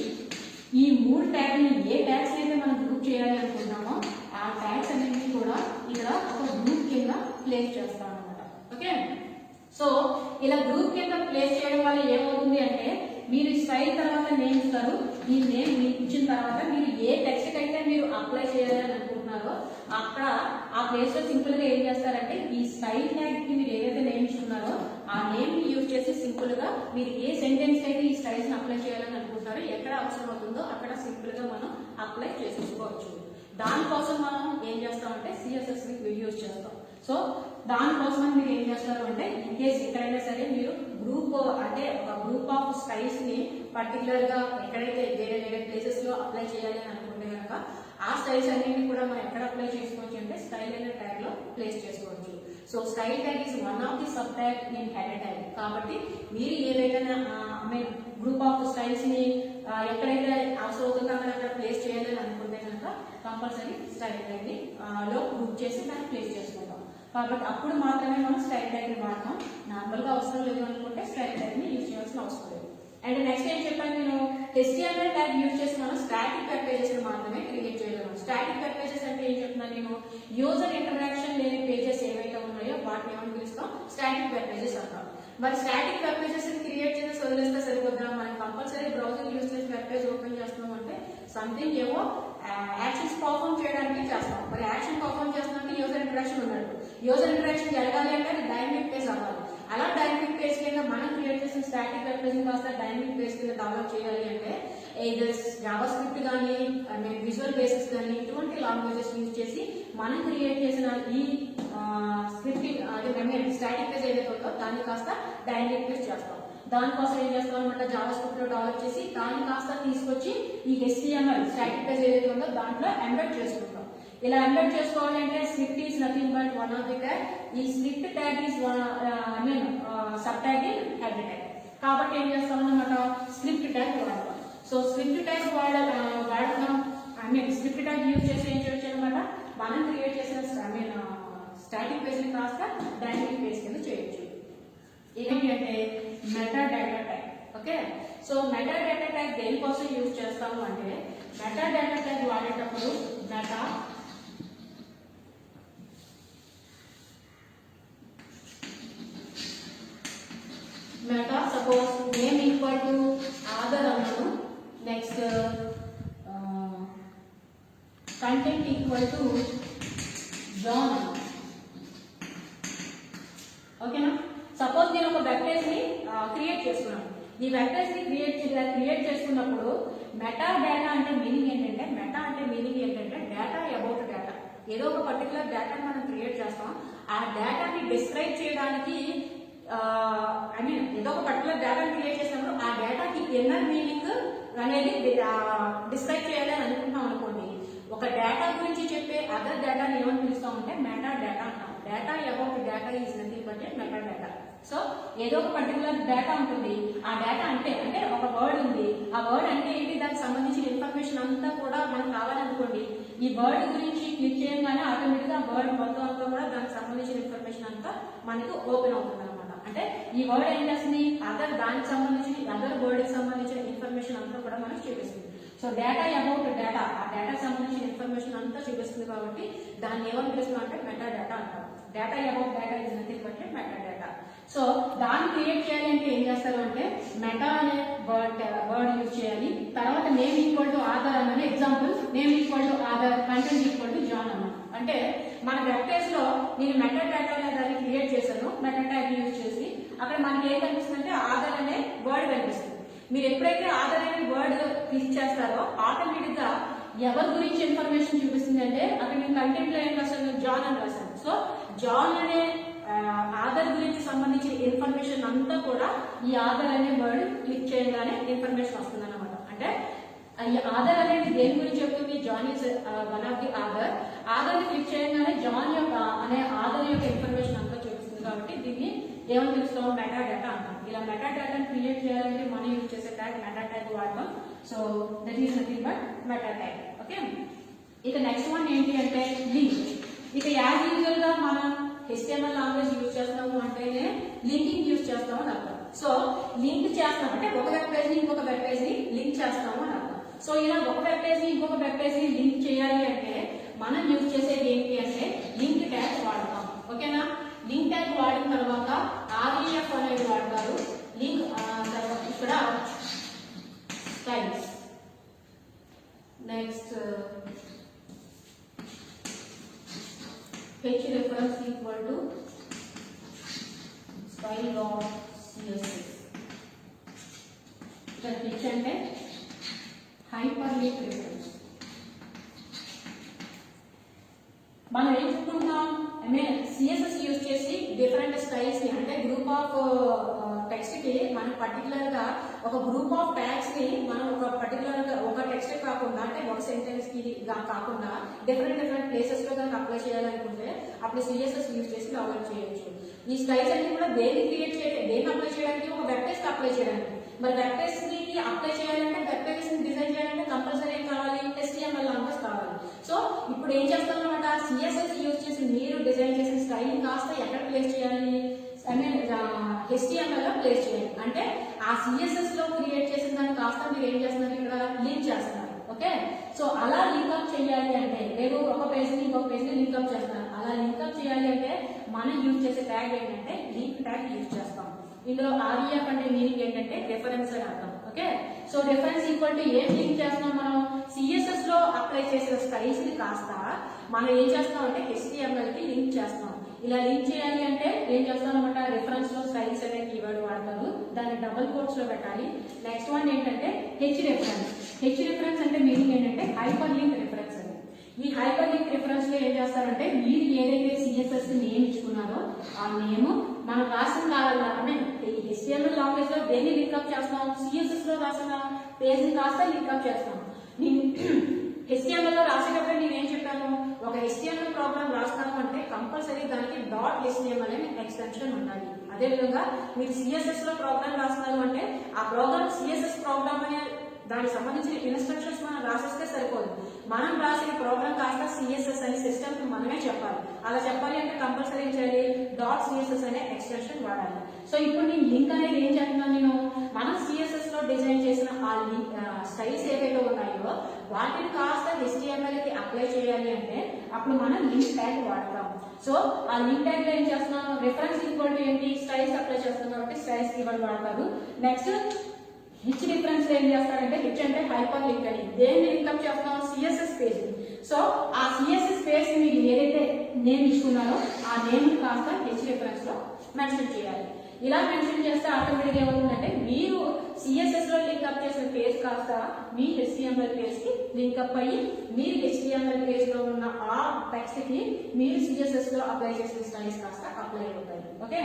ఈ 3 ట్యాగ్ని ఏ ట్యాగ్స్ అయితే మనం గ్రూప్ చేయాలి అనుకుంటున్నామో ఆ ట్యాగ్స్ అన్నింటినీ కూడా ఇక్కడ ఒక గ్రూప్ కింద ప్లేస్ చేస్తాం అన్నమాట. ఓకే, సో ఇలా గ్రూప్ కింద ప్లేస్ చేయడం వల్ల ఏమవుతుంది అంటే మీరు స్టైల్ తర్వాత నేమ్ ఇస్తారు. ఈ నేమ్ మీకు ఇచ్చిన తర్వాత మీరు ఏ టెక్స్ట్ అయితే మీరు అప్లై చేయాలని అనుకుంటున్నారో అక్కడ ఆ ప్లేస్ లో సింపుల్ గా ఏం చేస్తారంటే ఈ స్టైల్ ట్యాగ్ కి మీరు ఏదైతే నేమ్ ఇచ్చుకున్నారో ఆ నేమ్ ని యూజ్ చేసి సింపుల్ గా మీరు ఏ సెంటెన్స్ అయితే ఈ స్టైల్స్ ని అప్లై చేయాలని అనుకుంటున్నారో ఎక్కడ అవసరం అవుతుందో అక్కడ సింపుల్ గా మనం అప్లై చేసేసుకోవచ్చు. దానికోసం మనం ఏం చేస్తామంటే CSS ని యూజ్ చేస్తాం. సో దానికోసం మీరు ఏం చేస్తారు అంటే ఇన్ కేస్ ఎక్కడైనా సరే మీరు గ్రూప్ అంటే ఒక గ్రూప్ ఆఫ్ స్టైల్స్ ని పర్టికులర్ గా ఎక్కడైతే వేరే వేరే ప్లేసెస్ లో అప్లై చేయాలి అని అనుకుంటే కనుక ఆ స్టైల్స్ అన్నింటినీ కూడా మనం ఎక్కడ అప్లై చేసుకోవచ్చు అంటే స్టైల్ అనే ట్యాగ్ లో ప్లేస్ చేసుకోవచ్చు. So style tag is one of the sub tag in header tag. కాబట్టి మీరు ఏదైనా గ్రూప్ ఆఫ్ స్టైల్స్ ని ఎక్కడైతే అవసరం అవుతుందో అక్కడ ప్లేస్ చేయాలని అనుకుంటే కనుక కంపల్సరీ స్టైల్ ట్యాగ్ ని లో గ్రూప్ చేసి దాన్ని ప్లేస్ చేసుకుంటాం. కాబట్టి అప్పుడు మాత్రమే మనం స్టైల్ ట్యాగ్ ని వాడతాం. నార్మల్ గా అవసరం లేదు అనుకుంటే స్టైల్ ట్యాగ్ ని యూజ్ చేయాల్సిన అవసరం లేదు. అండ్ నెక్స్ట్ ఏం చెప్పాను నేను, HTML ట్యాగ్ యూజ్ చేసి మనం స్టాటిక్ వెబ్ పేజెస్ మాత్రమే క్రియేట్ చేయగలం. స్టాటిక్ వెబ్ పేజెస్ అంటే ఏం చెప్తున్నాను నేను, యూజర్ ఇంటరాక్షన్ లేని పేజెస్ ఏవైతే ఉన్నాయో వాటిని ఏమని పిలుస్తాం, స్టాటిక్ వెబ్ పేజెస్ అంటాం. మరి స్టాటిక్ వెబ్ పేజెస్ ని క్రియేట్ చేసి వదిలేస్తే సరిపోద్దా, మనం కంపల్సరీ బ్రౌజర్ యూజ్ చేసి వెబ్ పేజ్ ఓపెన్ చేస్తున్నాం అంటే సంథింగ్ ఏవో యాక్షన్స్ పర్ఫార్మ్ చేయడానికి చేస్తాం. మరి యాక్షన్ పర్ఫార్మ్ చేస్తున్నామంటే యూజర్ ఇంటరాక్షన్ ఉన్నట్టు. యూజర్ ఇంటరాక్షన్ జరగాలి అంటే అది డైనమిక్ పేజ్ అవ్వాలి. అలా డైనమిక్ పేజ్ కింద మనం క్రియేట్ చేసిన స్టాటిక్ వెబ్ పేజ్ కాస్త డైనమిక్ పేజ్ కింద డెవలప్ చేయాలి అంటే either జావా స్క్రిప్ట్ కానీ విజువల్ బేసిక్స్ కానీ ఇటువంటి లాంగ్వేజెస్ యూజ్ చేసి మనం క్రియేట్ చేసిన ఈ స్క్రిప్టింగ్ అదే స్టాటిక్ పేజ్ ఏదైతే ఉందో దాన్ని కాస్త డైనమిక్ పేజ్ చేస్తాం. దానికోసం ఏం చేస్తాం అనమాట, జావా స్క్రిప్ట్ లో డెవలప్ చేసి దాన్ని కాస్త తీసుకొచ్చి ఈ HTML స్టాటిక్ పేజ్ ఏదైతే ఉందో దాంట్లో ఎంబెడ్ చేసుకుంటాం. ఇలా ఎంబెడ్ చేసుకోవాలి అంటే script is nothing but one of the tag. ఈ script tag is sub tag in head tag. కాబట్టి ఏం చేస్తాం అన్నమాట, స్క్రిప్ట్ ట్యాగ్ వాడతాం. సో స్క్రిప్ట్ ట్యాగ్ వాడతాం స్క్రిప్ట్ ట్యాగ్ యూజ్ చేసి ఏం చేయొచ్చు అనమాట, మనం క్రియేట్ చేసిన స్టాటిక్ పేజ్ ని కాస్త డైనమిక్ పేజ్ కింద చేయొచ్చు. ఏంటి అంటే meta data tag. Okay, so meta data tag దేనికోసం యూజ్ చేస్తాము అంటే మెటా డేటా ట్యాగ్ వాడేటప్పుడు meta suppose name equal to Aadhaar అన్నాను, next content equal to John అన్నాను. ఓకేనా, సపోజ్ నేను ఒక వెబ్ పేజ్ ని క్రియేట్ చేసుకున్నాను. ఈ వెబ్ పేజ్ ని క్రియేట్ చేసుకున్నప్పుడు మెటా డేటా అంటే మీనింగ్ ఏంటంటే డేటా అబౌట్ డేటా. ఏదో ఒక పర్టికులర్ డేటాని మనం క్రియేట్ చేస్తాం, ఆ డేటాని డిస్క్రైబ్ చేయడానికి ఏదో ఒక పర్టికులర్ డేటాని క్రియేట్ చేసినప్పుడు ఆ డేటాకి ఇన్నర్ మీనింగ్ అనేది డిస్క్రైబ్ చేయాలి అని అనుకుంటాం అనుకోండి. ఒక డేటా గురించి చెప్పే అదర్ డేటాని ఏమని పిలుస్తామంటే మెటా డేటా అంటాం. Data about data is nothing but meta data. So ఏదో ఒక పర్టికులర్ డేటా ఉంటుంది, ఆ డేటా అంటే ఒక వర్డ్ ఉంది, ఆ వర్డ్ అంటే ఏంటి, దానికి సంబంధించిన ఇన్ఫర్మేషన్ అంతా కూడా మనకు కావాలనుకోండి. ఈ వర్డ్ గురించి క్లిక్ చేయగానే ఆటోమేటిక్ గా వర్డ్ మొత్తం అంతా కూడా దానికి సంబంధించిన ఇన్ఫర్మేషన్ అంతా మనకు ఓపెన్ అవుతుంది అనమాట. అంటే ఈ వర్డ్ ఏం చేస్తుంది, దానికి సంబంధించిన అదర్ వర్డ్ కి సంబంధించిన ఇన్ఫర్మేషన్ అంతా కూడా మనకు చూపిస్తుంది. సో డేటా అబౌట్ డేటా, ఆ డేటాకి సంబంధించిన ఇన్ఫర్మేషన్ అంతా చూపిస్తుంది కాబట్టి దాన్ని ఏమని పిలుస్తున్నాం అంటే మెటా డేటా అంటాం. Data about data is nothing but meta data. So దాన్ని క్రియేట్ చేయాలి అంటే ఏం చేస్తారు అంటే మెటా అనే వర్డ్ యూజ్ చేయాలి. తర్వాత నేమ్ ఈక్వల్ టు ఆధార్ అనే example, name equal to Aadhaar, content equal to John అన్న. అంటే మన వెబ్ పేజ్ లో నేను మెటా డేటా అనే దాన్ని క్రియేట్ చేశాను మెటా ట్యాగ్ యూజ్ చేసి. అక్కడ మనకి ఏం కనిపిస్తుంది అంటే ఆధార్ అనే వర్డ్ కనిపిస్తుంది. మీరు ఎప్పుడైతే ఆధార్ అనే వర్డ్ క్లిక్ చేస్తారో ఆటోమేటిక్ గా ఎవరి గురించి ఇన్ఫర్మేషన్ చూపిస్తుంది అంటే అక్కడ నేను కంటెంట్ లో ఏం రాశాను, జాన్ అని రాశాను. సో జాన్ అనే ఆధార్ గురించి సంబంధించిన ఇన్ఫర్మేషన్ అంతా కూడా ఈ ఆధార్ అనే వర్డ్ క్లిక్ చేయగానే ఇన్ఫర్మేషన్ వస్తుంది అన్నమాట. అంటే ఈ ఆధార్ అనేది దేని గురించి చెప్తుంది, John is one of the Aadhaar. Aadhaar ని క్లిక్ చేయగానే జాన్ యొక్క అనే ఆధార్ యొక్క ఇన్ఫర్మేషన్ అంతా చూపిస్తుంది కాబట్టి దీన్ని ఏమని పిలుస్తాం, మెటా డేటా అంటాం. ఇలా మెటా డేటాను క్రియేట్ చేయాలంటే మనం యూజ్ చేసే ట్యాగ్ మెటా ట్యాగ్ వాడతాం. So that is nothing but meta tag. Okay, ఇక నెక్స్ట్ వన్ ఏంటి అంటే లింక్. ఇక యాజ్ యూజువల్ గా మనం HTML లాంగ్వేజ్ యూజ్ చేస్తాము అంటేనే లింకింగ్ యూజ్ చేస్తాము అని అర్థం. సో లింక్ చేస్తాం అంటే ఒక వెబ్ పేజ్ ని ఇంకొక వెబ్ పేజ్ ని లింక్ చేస్తాము అని అర్థం. సో ఇలా ఒక వెబ్ పేజ్ ని ఇంకొక వెబ్ పేజ్ ని లింక్ చేయాలి అంటే మనం యూజ్ చేసేది ఏంటి అంటే లింక్ ట్యాగ్ వాడతాం. ఓకేనా, లింక్ ట్యాగ్ వాడిన తర్వాత REF అనేది వాడతారు. లింక్ తర్వాత ఇక్కడ styles, next h reference equal to style of CSS. ఇక్కడ h అంటే హైపర్లింక్ రిఫరెన్స్. మనం ఏం చెప్పుకుంటున్నాం, సిఎస్ఎస్ యూజ్ చేసి డిఫరెంట్ స్టైల్స్ ని అంటే గ్రూప్ ఆఫ్ టెక్స్ట్ కి మనం పర్టికులర్ గా ఒక గ్రూప్ ఆఫ్ ట్యాగ్స్ ని మనం ఒక పర్టికులర్ గా ఒక టెక్స్ట్ కాకుండా అంటే ఒక సెంటెన్స్ కి కాకుండా డిఫరెంట్ ప్లేసెస్ లో కనుక అప్లై చేయాలనుకుంటే అప్పుడు సిఎస్ఎస్ యూజ్ చేసి డెవలప్ చేయొచ్చు. ఈ స్టైల్స్ అన్ని కూడా దేన్ని క్రియేట్ చేయడానికి, దేన్ని అప్లై చేయడానికి, ఒక వెబ్ పేజ్ కి అప్లై చేయడానికి. మరి వెబ్ పేజ్ ని అప్లై చేయాలంటే వెబ్ పేజ్ ని డిజైన్ చేయాలంటే కంపల్సరీ ఏం కావాలి, HTML లాంగ్వేజ్ కావాలి. సో ఇప్పుడు ఏం చేస్తాం అనమాట, సిఎస్ఎస్ యూజ్ చేసి మీరు డిజైన్ చేసిన స్టైల్ కాస్త ఎక్కడ ప్లేస్ చేయాలి, HTML లో ప్లేస్ చేయాలి. అంటే ఆ సిఎస్ఎస్ లో క్రియేట్ చేసిన దాన్ని కాస్త మీరు ఏం చేస్తున్నారు, ఇక్కడ లింక్ చేస్తున్నారు. ఓకే, సో అలా లింక్అప్ చేయాలి అంటే లేదు ఒక పేజ్ ని ఇంకొక పేజ్ ని లింక్అప్ చేస్తున్నారు. అలా లింక్అప్ చేయాలి అంటే మనం యూజ్ చేసే ట్యాగ్ ఏంటంటే లింక్ ట్యాగ్ యూజ్ చేస్తాం. ఇందులో REF అంటే మీనింగ్ ఏంటంటే రెఫరెన్స్ అని అర్థం. Okay, so reference equal to ఏం లింక్ చేస్తున్నాం, మనం సిఎస్ఎస్ లో అప్లై చేసిన స్టైల్స్ ని కాస్త మనం ఏం చేస్తాం అంటే HTML కి లింక్ చేస్తాం. ఇలా లింక్ చేయాలి అంటే ఏం చేస్తాం అనమాట, రిఫరెన్స్ లో స్టైల్స్ అనే కీవర్డ్ వాడతారు, దాన్ని డబుల్ కోట్స్ లో పెట్టాలి. నెక్స్ట్ వన్ ఏంటంటే H రెఫరెన్స్. హెచ్ రిఫరెన్స్ అంటే మీనింగ్ ఏంటంటే హైపర్ లింక్ రిఫరెన్స్ అని. ఈ హైపర్ లింక్ రిఫరెన్స్ లో ఏం చేస్తారంటే మీరు ఏదైతే సిఎస్ఎస్ నేమ్ ఇచ్చుకున్నారో ఆ నేమ్ మనం రాసిన కావాలా అంటే HTML లాంగ్వేజ్ లో దేన్ని లింక్అప్ చేస్తాం, సిఎస్ఎస్ లో రాసిన పేజ్ కాస్త లింక్అప్ చేస్తాం. HTML లో రాసేటప్పుడు నేనేం చెప్పాను, ఒక HTML ప్రోగ్రామ్ రాస్తాము అంటే కంపల్సరీ దానికి .html అనే ఎక్స్టెన్షన్ ఉండాలి. అదేవిధంగా మీరు సిఎస్ఎస్ లో ప్రోగ్రామ్ రాస్తున్నారు అంటే ఆ ప్రోగ్రామ్ సిఎస్ఎస్ ప్రోగ్రామ్ అనే దానికి సంబంధించిన ఇన్స్ట్రక్షన్స్ మనం రాసేస్తే సరిపోదు. మనం రాసిన ప్రోగ్రామ్ కాస్త సిఎస్ఎస్ అనే సిస్టమ్ కి మనమే చెప్పాలి. అలా చెప్పాలి అంటే కంపల్సరీ ఏం చేయాలి, .css అనే ఎక్స్టెన్షన్ వాడాలి. సో ఇప్పుడు నేను లింక్ అనేది ఏం చేస్తున్నాను, నేను మనం సిఎస్ఎస్ లో డిజైన్ చేసిన ఆ స్టైల్స్ ఏవైతే ఉన్నాయో వాటిని కాస్త HTML కి అప్లై చేయాలి అంటే అప్పుడు మనం లింక్ ట్యాగ్ వాడతాం. సో ఆ లింక్ ట్యాగ్ లో ఏం చేస్తున్నాం, రిఫరెన్స్ ఈక్వల్ టు ఏంటి, స్టైల్స్ అప్లై చేస్తున్నాం కాబట్టి స్టైల్స్ కీవర్డ్ వాడతారు. నెక్స్ట్ హెచ్ రిఫరెన్స్ లో ఏం చేస్తారంటే హెచ్ అంటే హైపర్ లింక్ అని, దేన్ని లింక్అప్ చేస్తున్నాం, సిఎస్ఎస్ పేజ్. సో ఆ సిఎస్ఎస్ పేజ్ మీరు ఏదైతే నేమ్ ఇచ్చుకున్నారో ఆ నేమ్ కాస్త హెచ్ రిఫరెన్స్ లో మెన్షన్ చేయాలి. ఇలా మెన్షన్ చేస్తే ఆటోమేటిక్ ఏమవుతుందంటే మీరు సిఎస్ఎస్ లో లింక్అప్ చేసిన పేజ్ కాస్త మీ HTML పేజ్ కి లింక్అప్ అయ్యి మీరు HTML పేజ్ లో ఉన్న ఆ టెక్స్ట్ కి మీరు సిఎస్ఎస్ లో అప్లై చేసిన స్టైల్స్ కాస్త అప్లై అవుతాయి. Okay,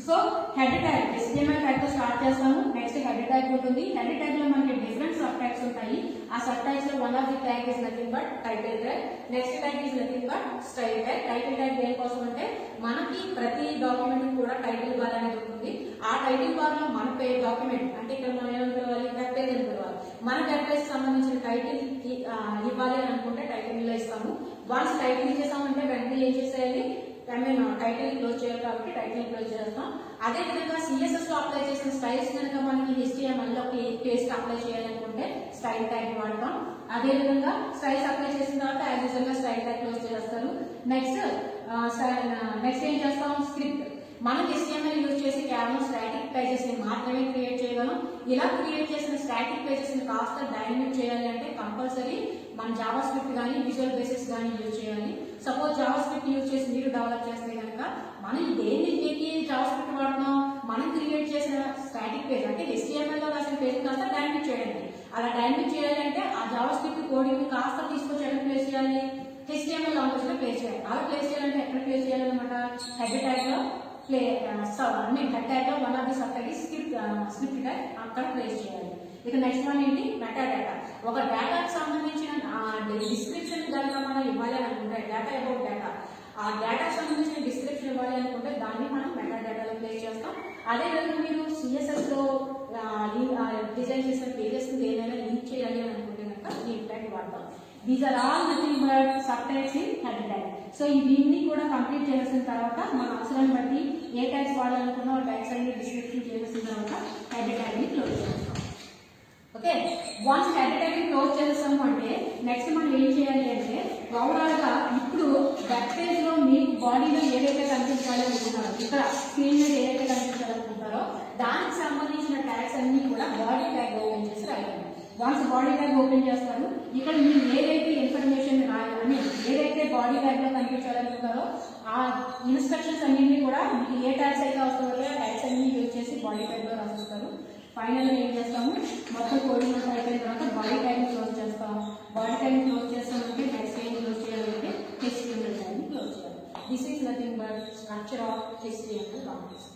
so head tag HTML tag తో స్టార్ట్ చేస్తాము. నెక్స్ట్ హెడ్ ట్యాగ్ ఉంటుంది. హెడ్ ట్యాగ్ లో మనకి డిఫరెంట్ సబ్ ట్యాగ్స్ ఉంటాయి. ఆ సబ్ ట్యాగ్స్ లో one of the tag is nothing but title tag. Next tag is nothing but style tag. Title tag దేనికోసం అంటే మనకి ప్రతి డాక్యుమెంట్ కూడా టైటిల్ బార్ అనేది ఉంటుంది. ఆ టైటిల్ బార్ లో మన పేజ్ డాక్యుమెంట్ అంటే ఇక్కడ మనం ఏమని పిలవాలి, వెబ్ పేజ్ అని పిలవాలి. మన వెబ్ పేజ్ సంబంధించిన టైటిల్ ఇవ్వాలి అని అనుకుంటే టైటిల్ లో ఇస్తాము. వన్స్ టైటిల్ ఇచ్చేసామంటే వెంటనే ఏం చేసేయాలి, టైటిల్ క్లోజ్ చేయాలి కాబట్టి టైటిల్ క్లోజ్ చేస్తాం. అదే విధంగా సిఎస్ఎస్ లో అప్లై చేసిన స్టైల్స్ కనుక మనకి HTML లో పేజ్ అప్లై చేయాలనుకుంటే స్టైల్ ట్యాగ్ వాడతాం. అదే విధంగా స్టైల్స్ అప్లై చేసిన తర్వాత యాజ్ యూజువల్ గా స్టైల్ ట్యాగ్ క్లోజ్ చేస్తారు. నెక్స్ట్ ఏం చేస్తాం, స్క్రిప్ట్. మనం HTML యూజ్ చేసి కేవలం స్టాటిక్ పేజెస్ ని మాత్రమే క్రియేట్ చేయగలం. ఇలా క్రియేట్ చేసిన స్టాటిక్ పేజెస్ ని కాస్త డైనమిక్ చేయాలి అంటే కంపల్సరీ మన జావా స్క్రిప్ట్ కానీ విజువల్ బేసిస్ కానీ యూజ్ చేయాలి. సపోజ్ జావా స్క్రిప్ట్ యూజ్ చేసి మీరు డెవలప్ చేస్తే కనుక మనం దేనికి జావా స్క్రిప్ట్ వాడుతున్నాం, మనం క్రియేట్ చేసిన స్టాటిక్ పేజ్ అంటే HTML లో రాసిన పేజ్ కాస్త డైనమిక్ చేయడానికి. అలా డైనమిక్ చేయాలి అంటే ఆ జావా స్క్రిప్ట్ కోడింగ్ కాస్త తీసుకొచ్చి ఎక్కడ ప్లేస్ చేయాలి, HTML లాంగ్వేజ్ లో ప్లేస్ చేయాలి. అలా ప్లేస్ చేయాలంటే ఎక్కడ ప్లేస్ చేయాలన్నమాట, హెడ్ ట్యాగ్ లో హెడ్ ట్యాగ్ లో one of the sub tag script tag అక్కడ ప్లేస్ చేయాలి. ఇక నెక్స్ట్ వన్ ఏంటి, మెటా డేటా. ఒక డేటాకి సంబంధించిన డిస్క్రిప్షన్ కనుక మనం ఇవ్వాలి అనుకుంటే, డేటా అబౌట్ డేటా, ఆ డేటాకి సంబంధించిన డిస్క్రిప్షన్ ఇవ్వాలి అనుకుంటే దాన్ని మనం మెటా డేటాలో ప్లేస్ చేస్తాం. అదే విధంగా మీరు సిఎస్ఎస్ లో డిజైన్ చేసిన పేజెస్ ఏదైనా లింక్ చేయాలి అని అనుకుంటే కనుక లింక్ ట్యాగ్ వాడతాం. These are all nothing but sub tags in head tag. So ఇవన్నీ కూడా కంప్లీట్ చేసిన తర్వాత మన అవసరాన్ని బట్టి ఏ ట్యాగ్స్ వాడాలనుకున్నా ఆ ట్యాగ్స్ అన్ని డిస్క్రిప్షన్ చేసిన తర్వాత హెడ్ ట్యాగ్ ని క్లోజ్ చేస్తాం. ఓకే, వన్స్ హెడ్ ట్యాగ్ ని క్లోజ్ చేస్తాము అంటే నెక్స్ట్ మనం ఏం చేయాలి అంటే ఓవరాల్ గా ఇప్పుడు వెబ్ పేజ్ లో మీ బాడీలో ఏదైతే కనిపించాలనుకుంటున్నారో, ఇక్కడ స్క్రీన్ మీద ఏదైతే కనిపించాలనుకుంటారో దానికి సంబంధించిన ట్యాగ్స్ అన్ని కూడా బాడీ ట్యాగ్ ఓపెన్ చేసి రాయాలి. వన్స్ బాడీ ట్యాగ్ ఓపెన్ చేస్తారు, ఇక్కడ మీరు ఏదైతే ఇన్ఫర్మేషన్ రాయాలని ఏదైతే బాడీ ట్యాగ్ లో కనిపించాలనుకుంటారో ఆ ఇన్స్ట్రక్షన్స్ అన్నింటినీ కూడా మీకు ఏ ట్యాగ్స్ అయితే వస్తాయో ఆ ట్యాగ్స్ అన్ని యూజ్ చేసి బాడీ ట్యాగ్ లో రాసిస్తారు. ఫైనల్ ఏం చేస్తాము, మొత్తం కోడింగ్ అంతా అయిపోయిన తర్వాత బాడీ ట్యాగ్ ని క్లోజ్ చేస్తాం. బాడీ ట్యాగ్ ని క్లోజ్ చేస్తామంటే నెక్స్ట్ ఏం క్లోజ్ చేయాలంటే HTML ట్యాగ్ ని క్లోజ్ చేయాలి. This is nothing but structure of HTML language.